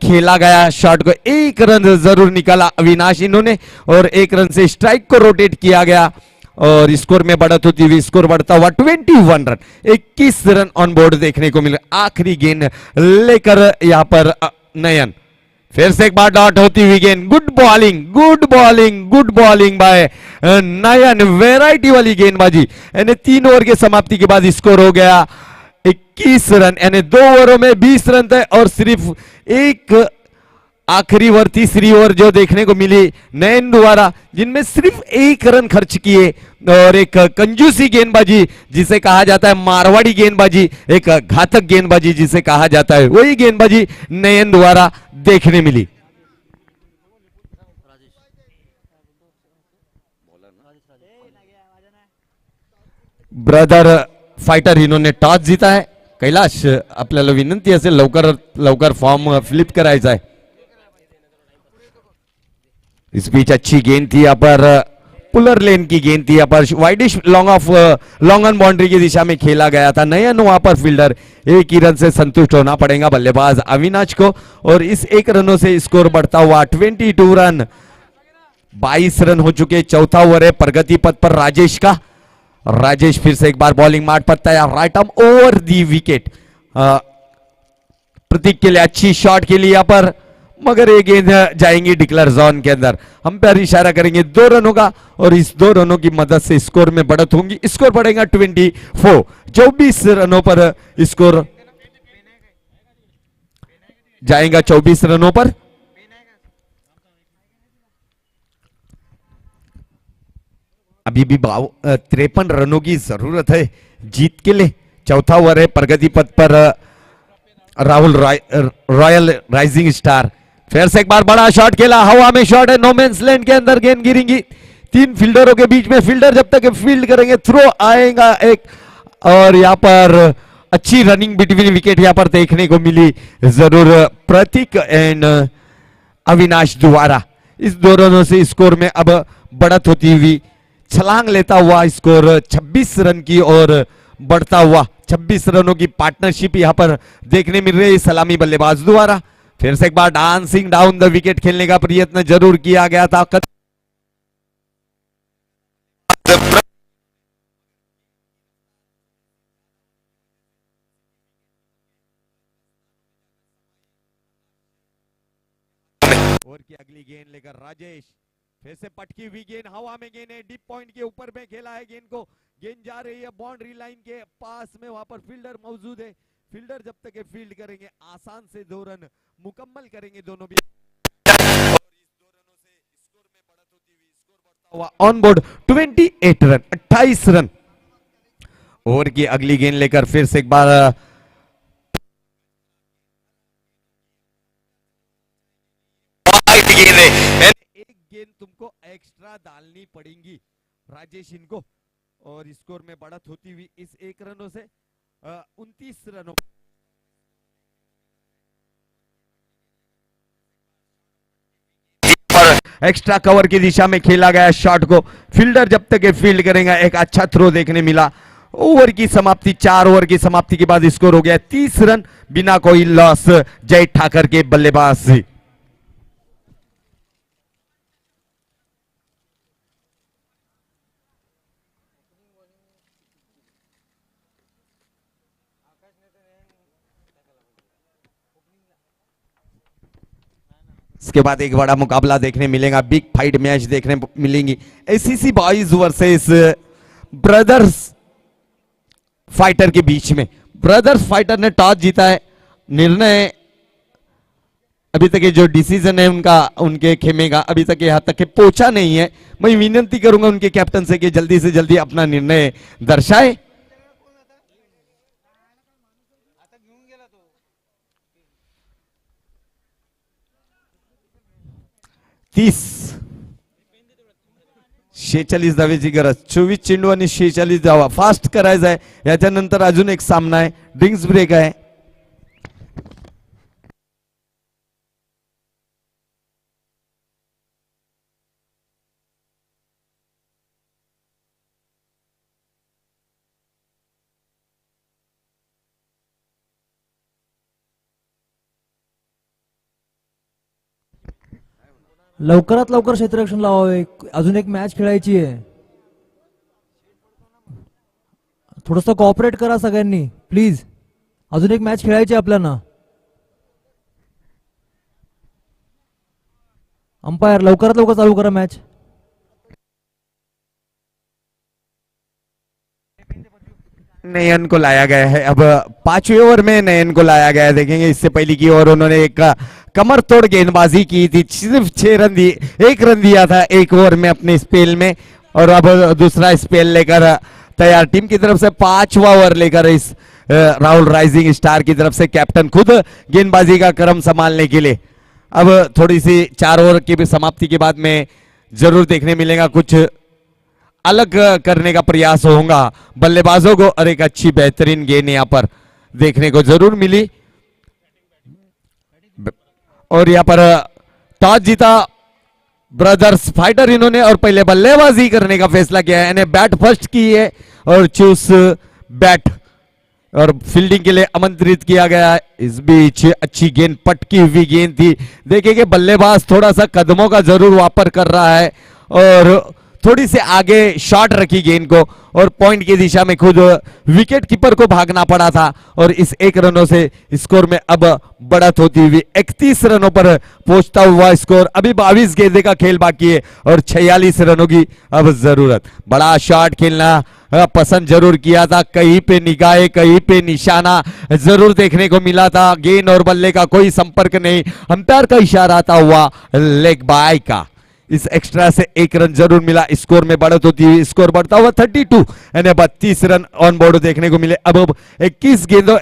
खेला गया शॉट को। 1 रन जरूर निकाला अविनाश इन्होंने और 1 रन से स्ट्राइक को रोटेट किया गया और स्कोर में बढ़त होती हुई, स्कोर बढ़ता हुआ 21 रन 21 रन ऑन बोर्ड देखने को मिले। आखिरी गेंद लेकर यहां पर नयन फिर से एक बार डॉट होती हुई गेंद, good bowling good bowling good bowling bye नयन, वेराइटी वाली गेंदबाजी। यानी 3 ओवर के समाप्ति के बाद स्कोर हो गया 21 रन, यानी 2 ओवरों में 20 रन थे और सिर्फ एक आखिरी ओवर तीसरी ओवर जो देखने को मिली नयन द्वारा, जिनमें सिर्फ 1 रन खर्च किए और एक कंजूसी गेंदबाजी जिसे कहा जाता है, मारवाड़ी गेंदबाजी, एक घातक गेंदबाजी जिसे कहा जाता है, वही गेंदबाजी नयन द्वारा देखने मिली। ब्रदर फाइटर इन्होंने टॉस जीता है। कैलाश, आपल्याला विनंती असेल लवकर लवकर फॉर्म फ्लिप करायचा है। इस बीच अच्छी गेंद थी यहाँ पर, पुलर लेन की गेंद थी यहाँ पर, वाइडिश लॉन्ग ऑन बाउंड्री की दिशा में खेला गया था। नयन वहां पर फील्डर, 1 ही रन से संतुष्ट होना पड़ेगा बल्लेबाज अविनाश को और इस 1 रनों से स्कोर बढ़ता हुआ 22 रन, 22 रन हो चुके। चौथा ओवर है प्रगति पथ पर राजेश का। राजेश फिर से एक बार बॉलिंग मार्ट पर तैयार, right arm over the wicket. Pratik के लिए अच्छी शॉट के लिए यहाँ पर, मगर ये गेंद जाएंगी डिक्लेयर जोन के अंदर। अंपायर इशारा करेंगे 2 रनों का और इस 2 रनों की मदद से स्कोर में बढ़त होगी। स्कोर बढ़ेगा 24 रनों पर स्कोर जाएगा 24 रनों पर। अभी भी 53 रनों की जरूरत है जीत के लिए। चौथा ओवर है प्रगति पथ पर राहुल रॉयल राइजिंग स्टार, फिर से एक बार बड़ा शॉट खेला, हवा में शॉट है, नो मैंस लैंड के अंदर गेंद गिरेंगी 3 फील्डरों के बीच में। फील्डर जब तक फील्ड करेंगे थ्रो आएगा एक, और यहां पर अच्छी रनिंग बिटवीन विकेट यहां पर देखने को मिली जरूर प्रतीक एंड अविनाश द्वारा। इस 2 रनों से स्कोर में अब बढ़त होती हुई, छलांग लेता हुआ स्कोर 26 रन की और बढ़ता हुआ 26 रनों की पार्टनरशिप यहां पर देखने मिल रही है सलामी बल्लेबाज द्वारा। फिर से एक बार डांसिंग डाउन द विकेट खेलने का प्रयत्न जरूर किया गया था। ओवर की अगली गेंद लेकर राजेश, फिर से पटकी हुई गेंद, हवा में गेंद है, डीप पॉइंट के ऊपर में खेला है गेंद को, गेंद जा रही है बाउंड्री लाइन के पास में, वहां पर फील्डर मौजूद है। फील्डर जब तक फील्ड करेंगे आसान से 2 रन मुकम्मल करेंगे दोनों भी। और इस 2 रनों से स्कोर में बढ़त होती हुई स्कोर बढ़ता हुआ on board 28 run, 28 run. Over की अगली गेंद लेकर फिर से एक बार एक गेंद तुमको एक्स्ट्रा डालनी पड़ेगी राजेश इनको, और स्कोर में बढ़त होती हुई इस 1 रनों से 29 रनों। एक्स्ट्रा कवर की दिशा में खेला गया शॉट को फील्डर जब तक फील्ड करेगा एक अच्छा थ्रो देखने मिला। ओवर की समाप्ति, 4 ओवर की समाप्ति के बाद स्कोर हो गया 30 रन बिना कोई लॉस जय ठाकर के बल्लेबाज से। इसके बाद एक बड़ा मुकाबला देखने मिलेगा, बिग फाइट मैच देखने मिलेंगी, ACC boys versus brothers fighter के बीच में। ब्रदर्स फाइटर ने टॉस जीता है, निर्णय अभी तक ये जो डिसीजन है उनका, उनके खेमे का अभी तक यहाँ तक के पहुंचा नहीं है। मैं विनती करूंगा उनके कैप्टन से कि जल्दी से जल्दी अपना निर्णय दर्शाए। 46 धावेची गरज, 24 चेंडू आणि 46 धावा, फास्ट करायचं आहे। याच्यानंतर अजून एक सामना आहे, ड्रिंक्स ब्रेक आहे। लवकरात लवकर क्षेत्ररक्षण लावावे, अजून एक मॅच खेळायची आहे। थोडंसं कोऑपरेट करा सगळ्यांनी प्लीज, अजून एक मॅच खेळायची आपल्याला। अंपायर लवकरात लवकर चालू करा मॅच. नयन को लाया गया है. अब 5वें ओवर में नयन को लाया गया है. देखेंगे इससे पहले की ओवर उन्होंने एक कमर तोड़ गेंदबाजी की थी. सिर्फ 6 रन दिए, 1 रन दिया था 1 ओवर में अपने स्पेल में. और अब दूसरा स्पेल लेकर तैयार टीम की तरफ से 5वां ओवर लेकर इस राहुल राइजिंग स्टार की तरफ से कैप्टन खुद गेंदबाजी का क्रम संभालने के लिए. अब थोड़ी सी 4 ओवर की भी समाप्ति के बाद में जरूर देखने मिलेगा कुछ अलग करने का प्रयास होगा बल्लेबाजों को. और एक अच्छी बेहतरीन गेंद यहां पर देखने को जरूर मिली. और यहां पर टॉस जीता ब्रदर्स फाइटर इन्होंने और पहले बल्लेबाजी करने का फैसला किया है. इन्हें बैट फर्स्ट की है और चूज बैट और फील्डिंग के लिए आमंत्रित किया गया है. इस बीच अच्छी गेंद, पटकी हुई गेंद थी. देखेंगे बल्लेबाज थोड़ा सा कदमों का जरूर वापर कर रहा है और थोड़ी सी आगे शॉट रखी गेंद को और पॉइंट की दिशा में खुद विकेट कीपर को भागना पड़ा था. और इस 1 रनों से स्कोर में अब बढ़त होती हुई 31 रनों पर पहुंचता हुआ स्कोर. अभी 22 गेंदे का खेल बाकी है और 46 रनों की अब जरूरत. बड़ा शॉट खेलना पसंद जरूर किया था. कहीं पे निगाहें, कहीं पे निशाना जरूर देखने को मिला था. गेंद और बल्ले का कोई संपर्क नहीं. अंपायर का इशारा आता हुआ लेग बाय का. इस एक्स्ट्रा से 1 रन जरूर मिला. स्कोर में बढ़त होती हुई स्कोर बढ़ता हुआ 32 यानी 32 रन ऑन बोर्ड देखने को मिले. अब 21 गेंदों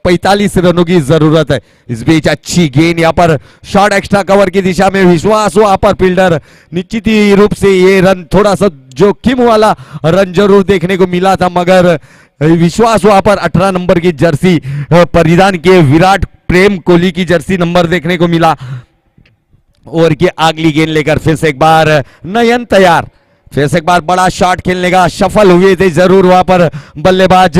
45 रनों की जरूरत है. इस बीच अच्छी गेंद यहां पर शॉर्ट एक्स्ट्रा कवर की दिशा में विश्वास वहां पर फील्डर. निश्चित ही रूप से ये रन थोड़ा सा जोखिम वाला रन जरूर देखने को मिला था मगर विश्वास वहां पर 18 नंबर की जर्सी परिधान किए विराट प्रेम कोहली की जर्सी नंबर देखने को मिला. ओवर की अगली गेंद लेकर फिर से एक बार नयन तैयार. फिर से एक बार बड़ा शॉट खेलने का सफल हुए थे जरूर वहां पर बल्लेबाज.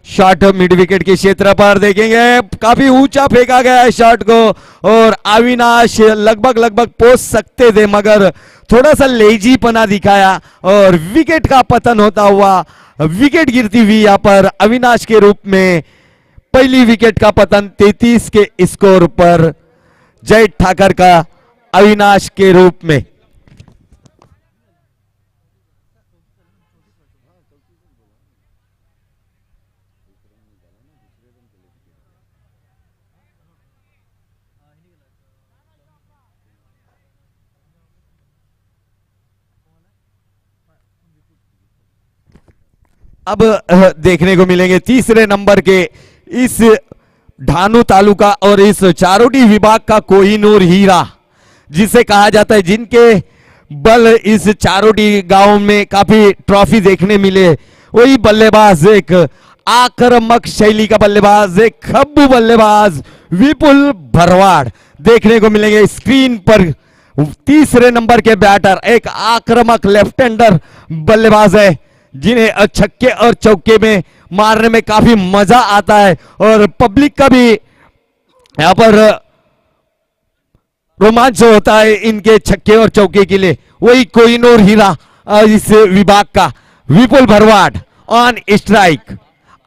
शॉट मिड विकेट के क्षेत्र पर देखेंगे काफी ऊंचा फेंका गया है शॉट को और अविनाश लगभग पहुंच सकते थे मगर थोड़ा सा लेजीपना दिखाया और विकेट का पतन होता हुआ, विकेट गिरती हुई यहां पर अविनाश के रूप में. पहली विकेट का पतन 33 के स्कोर पर जय ठाकर का अविनाश के रूप में. अब देखने को मिलेंगे तीसरे नंबर के इस ढानू तालुका और इस चारोटी विभाग का कोहिनूर हीरा जिसे कहा जाता है, जिनके बल इस चारोटी गांव में काफी ट्रॉफी देखने मिले. वही बल्लेबाज, एक आक्रामक शैली का बल्लेबाज, एक खब्बू बल्लेबाज विपुल भरवाड़ देखने को मिलेंगे स्क्रीन पर. तीसरे नंबर के बैटर एक आक्रामक लेफ्ट हैंडर बल्लेबाज है जिन्हें छक्के और चौके में मारने में काफी मजा आता है और पब्लिक का भी यहां पर रोमांच होता है इनके छक्के और चौके के लिए. वही कोहिनूर हीरा इस विभाग का विपुल भरवाड़ ऑन स्ट्राइक.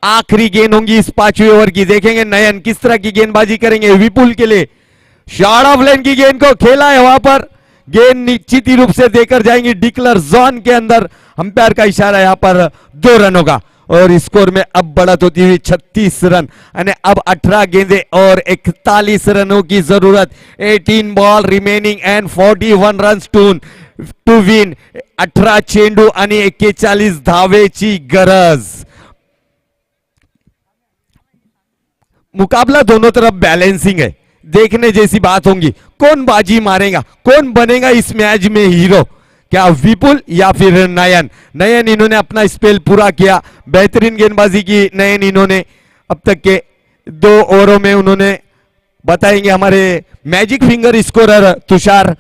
आखिरी गेंद होंगी इस 5वें ओवर की. देखेंगे नयन किस तरह की गेंदबाजी करेंगे. विपुल के लिए शॉर्ट ऑफ लाइन की गेंद को खेला है वहां पर. गेंद निश्चित रूप से देकर जाएंगे डिक्लेयर जोन के अंदर. अंपायर का इशारा यहां पर 2 रनों का और स्कोर में अब बढ़त होती हुई 36 रन यानी अब 18 गेंदे और 41 रनों की जरूरत. 18 ball remaining and 41 runs to win. 18 चेंडू आणि 41 धावेची गरज. मुकाबला दोनों तरफ बैलेंसिंग है. देखने जैसी बात होंगी. कौन बाजी मारेगा, कौन बनेगा इस मैच में हीरो, क्या विपुल या फिर नयन. नयन इन्होंने अपना स्पेल पूरा किया. बेहतरीन गेंदबाजी की नयन इन्होंने अब तक के 2 ओवरों में. उन्होंने बताएंगे हमारे मैजिक फिंगर स्कोरर तुषार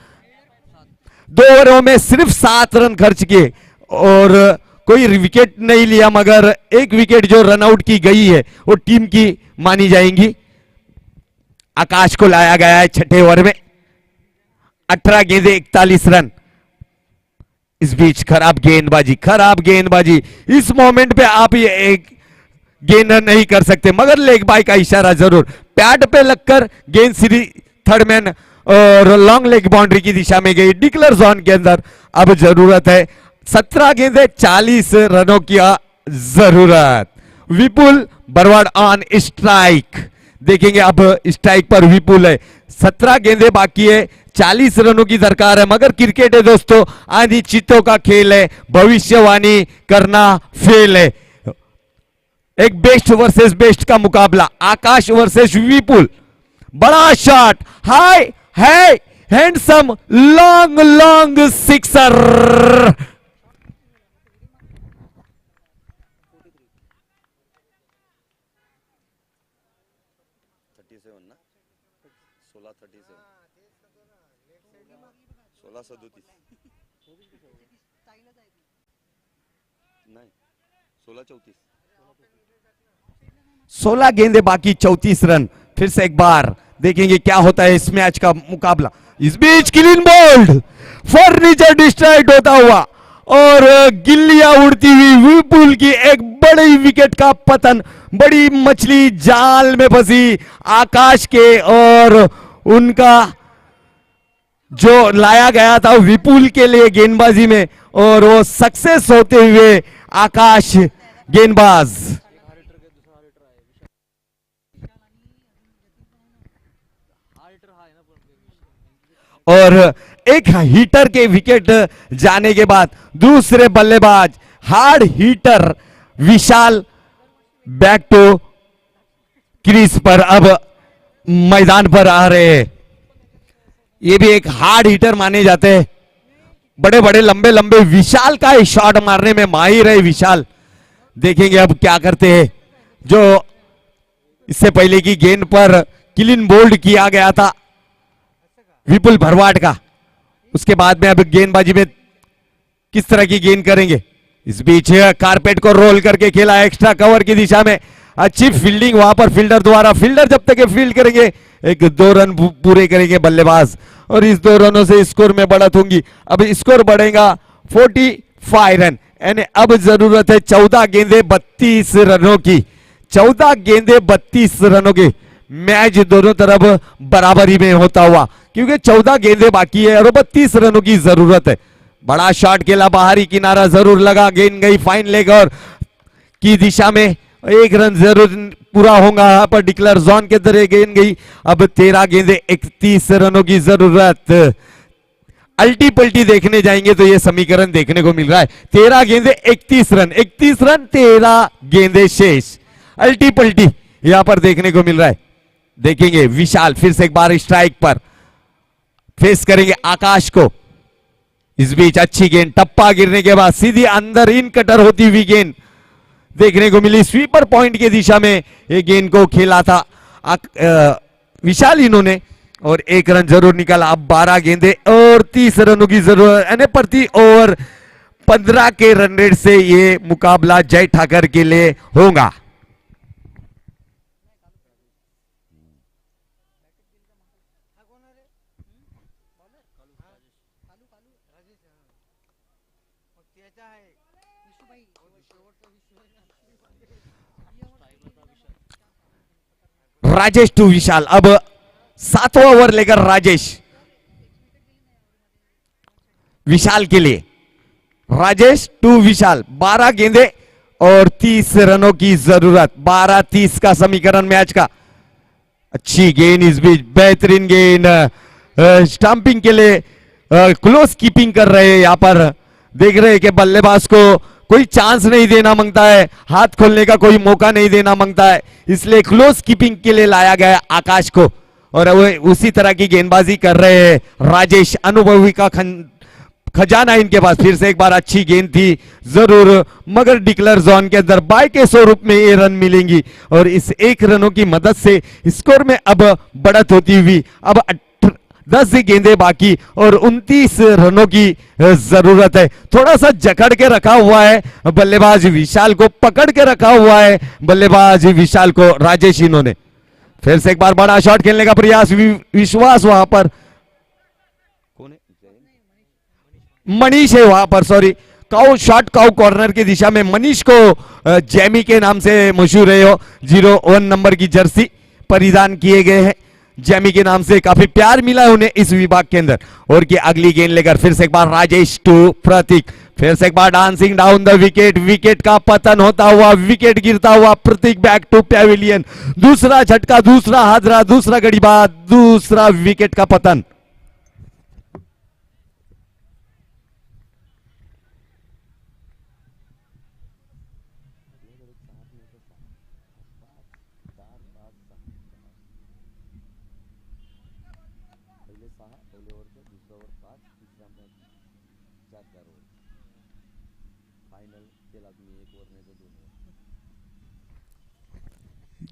2 ओवरों में सिर्फ 7 रन खर्च किए और कोई विकेट नहीं लिया मगर एक विकेट जो रन आउट की गई है वो टीम की मानी जाएंगी. आकाश को लाया गया है 6ठे ओवर में. 18 गेंदे 41 रन. इस बीच खराब गेंदबाजी. इस मोमेंट पे आप ये एक गेंद नहीं कर सकते मगर लेग बाय का इशारा जरूर. पैड पे लगकर गेंद सीधी थर्ड मैन और लॉन्ग लेग बाउंड्री की दिशा में गई, डिक्लेयर जोन के अंदर। अब जरूरत है 17 गेंदे 40 रनों की जरूरत। विपुल बरवाड़ ऑन स्ट्राइक, देखेंगे अब स्ट्राइक पर विपुल है। 17 गेंदे बाकी है, 40 रनों की दरकार है, मगर क्रिकेट है दोस्तों, आधी चित्तों का खेल है, भविष्यवाणी करना फेल है। एक बेस्ट वर्सेस बेस्ट का मुकाबला, आकाश वर्सेस विपुल। बड़ा शॉट, हाई है, हैंडसम लॉन्ग लॉन्ग सिक्सर। नहीं 16-34 16 गेंदे बाकी, 34 रन। फिर से एक बार देखेंगे क्या होता है इस मैच का मुकाबला। इस बीच क्लीन बोल्ड, फर्नीचर डिस्ट्रैक्ट होता हुआ और गिल्लियां उड़ती हुई विपुल की एक बड़ी विकेट का पतन। बड़ी मछली जाल में फंसी आकाश के, और उनका जो लाया गया था विपुल के लिए गेंदबाजी में, और वो सक्सेस होते हुए आकाश गेंदबाज। और एक हिटर के विकेट जाने के बाद दूसरे बल्लेबाज hard hitter Vishal back to crease पर अब मैदान पर आ रहे हैं। ये भी एक हार्ड हिटर माने जाते हैं, बड़े बड़े लंबे लंबे विशाल का शॉट मारने में माहिर है विशाल। देखेंगे अब क्या करते हैं। जो इससे पहले की गेंद पर क्लीन बोल्ड किया गया था विपुल भरवाड़ का, उसके बाद में अब गेंदबाजी में किस तरह की गेंद करेंगे। इस बीच कारपेट को रोल करके खेला एक्स्ट्रा कवर की दिशा में, अच्छी फील्डिंग वहां पर फील्डर द्वारा। फील्डर जब तक फील्ड करेंगे, एक 2 रन पूरे करेंगे बल्लेबाज, और इस 2 रनों से स्कोर में बढ़त होगी। अब स्कोर बढ़ेगा 45 रन, यानी अब जरूरत है 14 गेंदे 32 रनों की। 14 गेंदे 32 रनों की। मैच दोनों तरफ बराबरी में होता हुआ, क्योंकि 14 गेंदे बाकी है और 32 रनों की जरूरत है। बड़ा शॉट खेला, बाहरी किनारा जरूर लगा, गेंद गई फाइन लेग और की दिशा में, 1 रन जरूर पूरा होगा। यहाँ पर डिक्लेयर जोन के अंदर गेंद गई। अब 13 गेंदे 31 रनों की जरूरत। अल्टी पल्टी देखने जाएंगे तो ये समीकरण देखने को मिल रहा है। 13 गेंदे 31 रन, 31 रन 13 गेंदे शेष। अल्टी पल्टी यहां पर देखने को मिल रहा है। देखेंगे विशाल फिर से एक बार स्ट्राइक पर फेस करेंगे आकाश को। इस बीच अच्छी गेंद, टप्पा गिरने के बाद सीधी अंदर इन कटर होती हुई गेंद देखने को मिली। स्वीपर पॉइंट की दिशा में ये गेंद को खेला था विशाल इन्होंने, और 1 रन जरूर निकाला। अब 12 गेंदे और 30 रनों की जरूरत, यानी प्रति ओवर 15 के रन रेट से ये मुकाबला जय ठाकर के लिए होगा। राजेश टू विशाल, अब 7वां ओवर लेकर राजेश विशाल के लिए। राजेश टू विशाल, 12 गेंदे और 30 रनों की जरूरत। 12-30 का समीकरण मैच का। अच्छी गेंद, इस बीच बेहतरीन गेंद, स्टंपिंग के लिए क्लोज कीपिंग कर रहे हैं। यहां पर देख रहे हैं कि बल्लेबाज को कोई चांस नहीं देना मांगता है, हाथ खोलने का कोई मौका नहीं देना मांगता है, इसलिए क्लोज कीपिंग के लिए लाया गया आकाश को। और वो उसी तरह की गेंदबाजी कर रहे हैं राजेश। अनुभवी का खजाना इनके पास। फिर से एक बार अच्छी गेंद थी जरूर, मगर डिक्लेयर जोन के अंदर बाय के स्वरूप में ये रन मिलेंगी, और इस 1 रनों की मदद से स्कोर में अब बढ़त होती हुई। अब 10 गेंदे बाकी और 29 रनों की जरूरत है। थोड़ा सा जकड़ के रखा हुआ है बल्लेबाज विशाल को, पकड़ के रखा हुआ है बल्लेबाज विशाल को राजेश इन्होंने। फिर से एक बार बड़ा शॉट खेलने का प्रयास, विश्वास वहां पर कौन है, मनीष है वहां पर, sorry, cow shot cow corner की दिशा में मनीष को जैमी के नाम से मशहूर है। 01 नंबर की जर्सी परिधान किए गए हैं। जैमी के नाम से काफी प्यार मिला है उन्हें इस विभाग के अंदर। और की अगली गेंद लेकर फिर से एक बार राजेश टू प्रतीक, फिर से एक बार dancing down the wicket, wicket का पतन होता हुआ, विकेट गिरता हुआ, प्रतीक बैक टू पैविलियन, दूसरा झटका, दूसरा हादरा, दूसरा गड़ीबाज, दूसरा विकेट का पतन।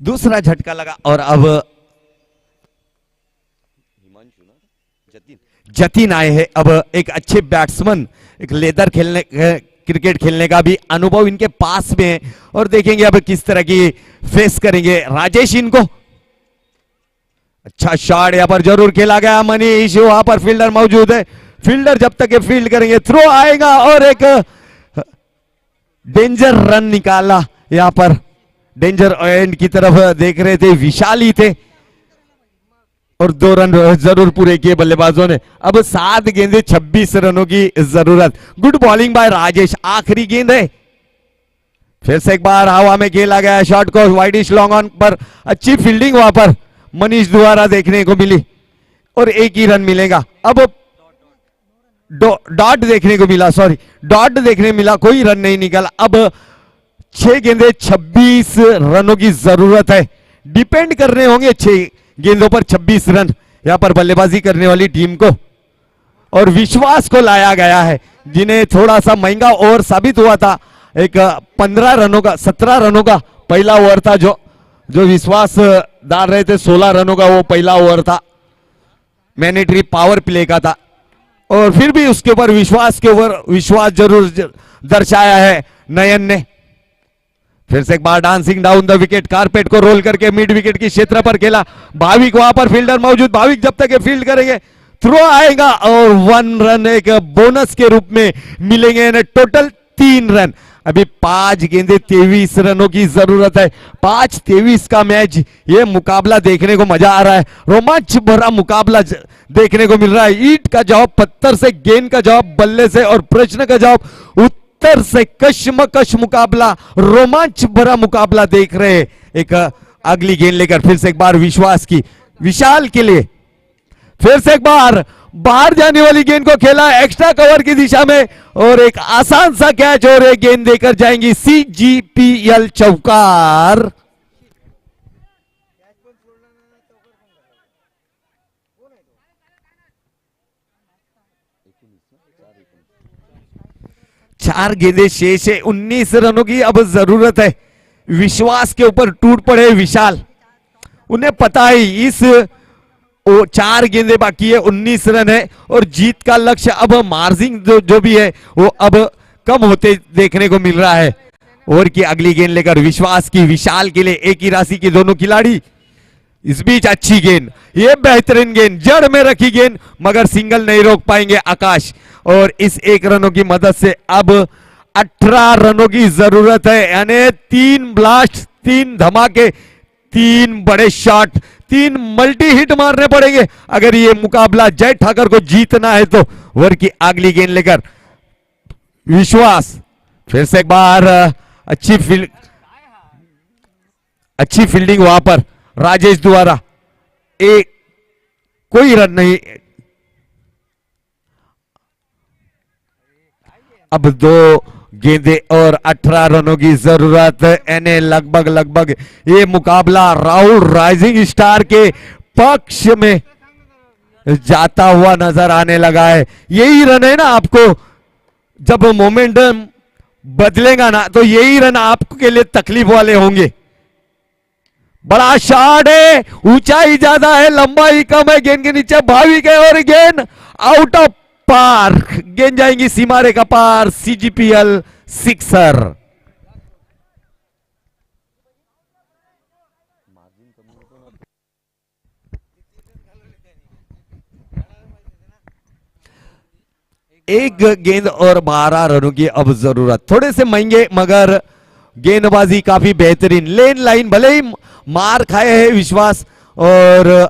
दूसरा झटका लगा और अब जतिन आए हैं। अब एक अच्छे बैट्समैन, एक लेदर खेलने क्रिकेट खेलने का भी अनुभव इनके पास में है और देखेंगे अब किस तरह की फेस करेंगे राजेश इनको। अच्छा शॉट यहां पर जरूर खेला गया, मनीष वहां पर फील्डर मौजूद है, फील्डर जब तक ये फील्ड करेंगे थ्रो आएगा और एक डेंजर रन निकाला। यहां पर डेंजर एंड की तरफ देख रहे थे, विशाल ही थे और 2 रन जरूर पूरे किए बल्लेबाजों ने। अब 7 गेंदे 26 रनों की जरूरत। गुड बॉलिंग बाय राजेश, आखिरी गेंद है। फिर से एक बार हवा में खेला गया शॉट को वाइडिश लॉन्ग ऑन पर, अच्छी फील्डिंग वहां पर मनीष द्वारा देखने को मिली और एक ही रन मिलेगा। अब डॉट देखने को मिला, सॉरी डॉट देखने मिला, कोई रन नहीं निकला। अब 6 गेंदे 26 रनों की जरूरत है, डिपेंड करने होंगे 6 गेंदों पर 26 रन यहां पर बल्लेबाजी करने वाली टीम को। और विश्वास को लाया गया है जिन्हें थोड़ा सा महंगा ओवर साबित हुआ था। एक 15 रनों का 17 रनों का पहला ओवर था जो विश्वास डाल रहे थे, 16 रनों का वो पहला ओवर था, मैंडेटरी पावर प्ले का था। और फिर भी उसके ऊपर विश्वास के ऊपर विश्वास जरूर दर्शाया है नयन ने। फिर से एक बार dancing down the wicket, carpet को रोल करके मिड विकेट की क्षेत्र पर खेला। भाविक वहां पर फील्डर मौजूद, भाविक जब तक ये फील्ड करेंगे थ्रो आएगा और 1 रन एक बोनस के रूप में मिलेंगे, टोटल 3 रन। अभी 5 गेंदे 23 रनों की जरूरत है। 5-23 का मैच, ये मुकाबला देखने को मजा आ रहा है, रोमांच भरा मुकाबला देखने को मिल रहा है। ईंट का जवाब पत्थर से, गेंद का जवाब बल्ले से और प्रश्न का जवाब उत्तर से, कश्मकश मुकाबला, रोमांच भरा मुकाबला देख रहे हैं। एक अगली गेंद लेकर फिर से एक बार विश्वास की, विशाल के लिए फिर से एक बार बाहर जाने वाली गेंद को खेला एक्स्ट्रा कवर की दिशा में और एक आसान सा कैच और एक गेंद देकर जाएंगी CGPL चौकार। चार गेंदे शेष है, 19 रनों की अब जरूरत है। विश्वास के ऊपर टूट पड़े विशाल, उन्हें पता है इस 4 गेंदे बाकी है, 19 रन है और जीत का लक्ष्य अब मार्जिन जो भी है वो अब कम होते देखने को मिल रहा है। ओवर की अगली गेंद लेकर विश्वास की, विशाल के लिए एक ही राशि के दोनों खिलाड़ी। इस बीच अच्छी गेंद, ये बेहतरीन गेंद, जड़ में रखी गेंद, मगर सिंगल नहीं रोक पाएंगे आकाश। और इस 1 रनों की मदद से अब 18 रनों की जरूरत है, यानी 3 ब्लास्ट, 3 धमाके, 3 बड़े शॉट, 3 मल्टी हिट मारने पड़ेंगे अगर ये मुकाबला जय ठाकर को जीतना है तो। ओवर की अगली गेंद लेकर विश्वास, फिर से एक बार अच्छी फील्डिंग वहां पर राजेश द्वारा, एक कोई रन नहीं। अब 2 गेंदे और 18 रनों की जरूरत है। लगभग ये मुकाबला राहुल राइजिंग स्टार के पक्ष में जाता हुआ नजर आने लगा है। यही रन है ना, आपको जब मोमेंटम बदलेगा ना तो यही रन आपके लिए तकलीफ वाले होंगे। बड़ा शॉट है, ऊंचाई ज्यादा है, लंबाई कम है, गेंद के नीचे भाविक है और गेंद आउट ऑफ पार्क, गेंद जाएंगी सीमा रेखा पार, CGPL सिक्सर। एक गेंद और 12 रनों की अब जरूरत। थोड़े से महंगे मगर गेंदबाजी काफी बेहतरीन, लेन लाइन भले ही मार खाए है विश्वास और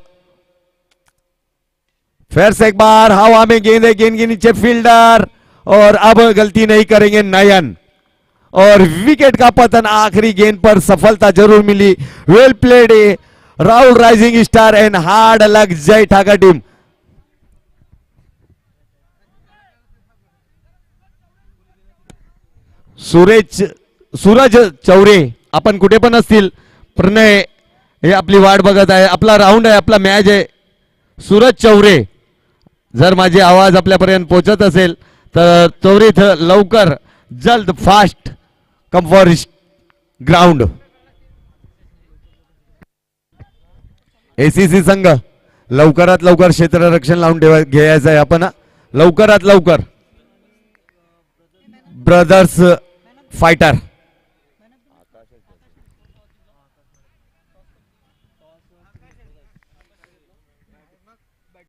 फिर से एक बार हवा में गेंद है, गेंद के नीचे फील्डर, और अब गलती नहीं करेंगे नयन, और विकेट का पतन आखिरी गेंद पर सफलता जरूर मिली। Well played Rahul rising star and hard luck Jay Thakar team. Suraj Chaure आपण कुठे पण असतील, प्रणय हे आपली वाट बघत आहे, आपला राऊंड आहे, आपला मॅच आहे। सूरज चौरे, जर माझी आवाज आपल्यापर्यंत पोहोचत असेल तर चौरे लवकर जल्द fast come for ground. ACC संघ लवकरात लवकर क्षेत्ररक्षण लावून घ्यायचं आहे आपण, लवकरात लवकर। Brothers fighter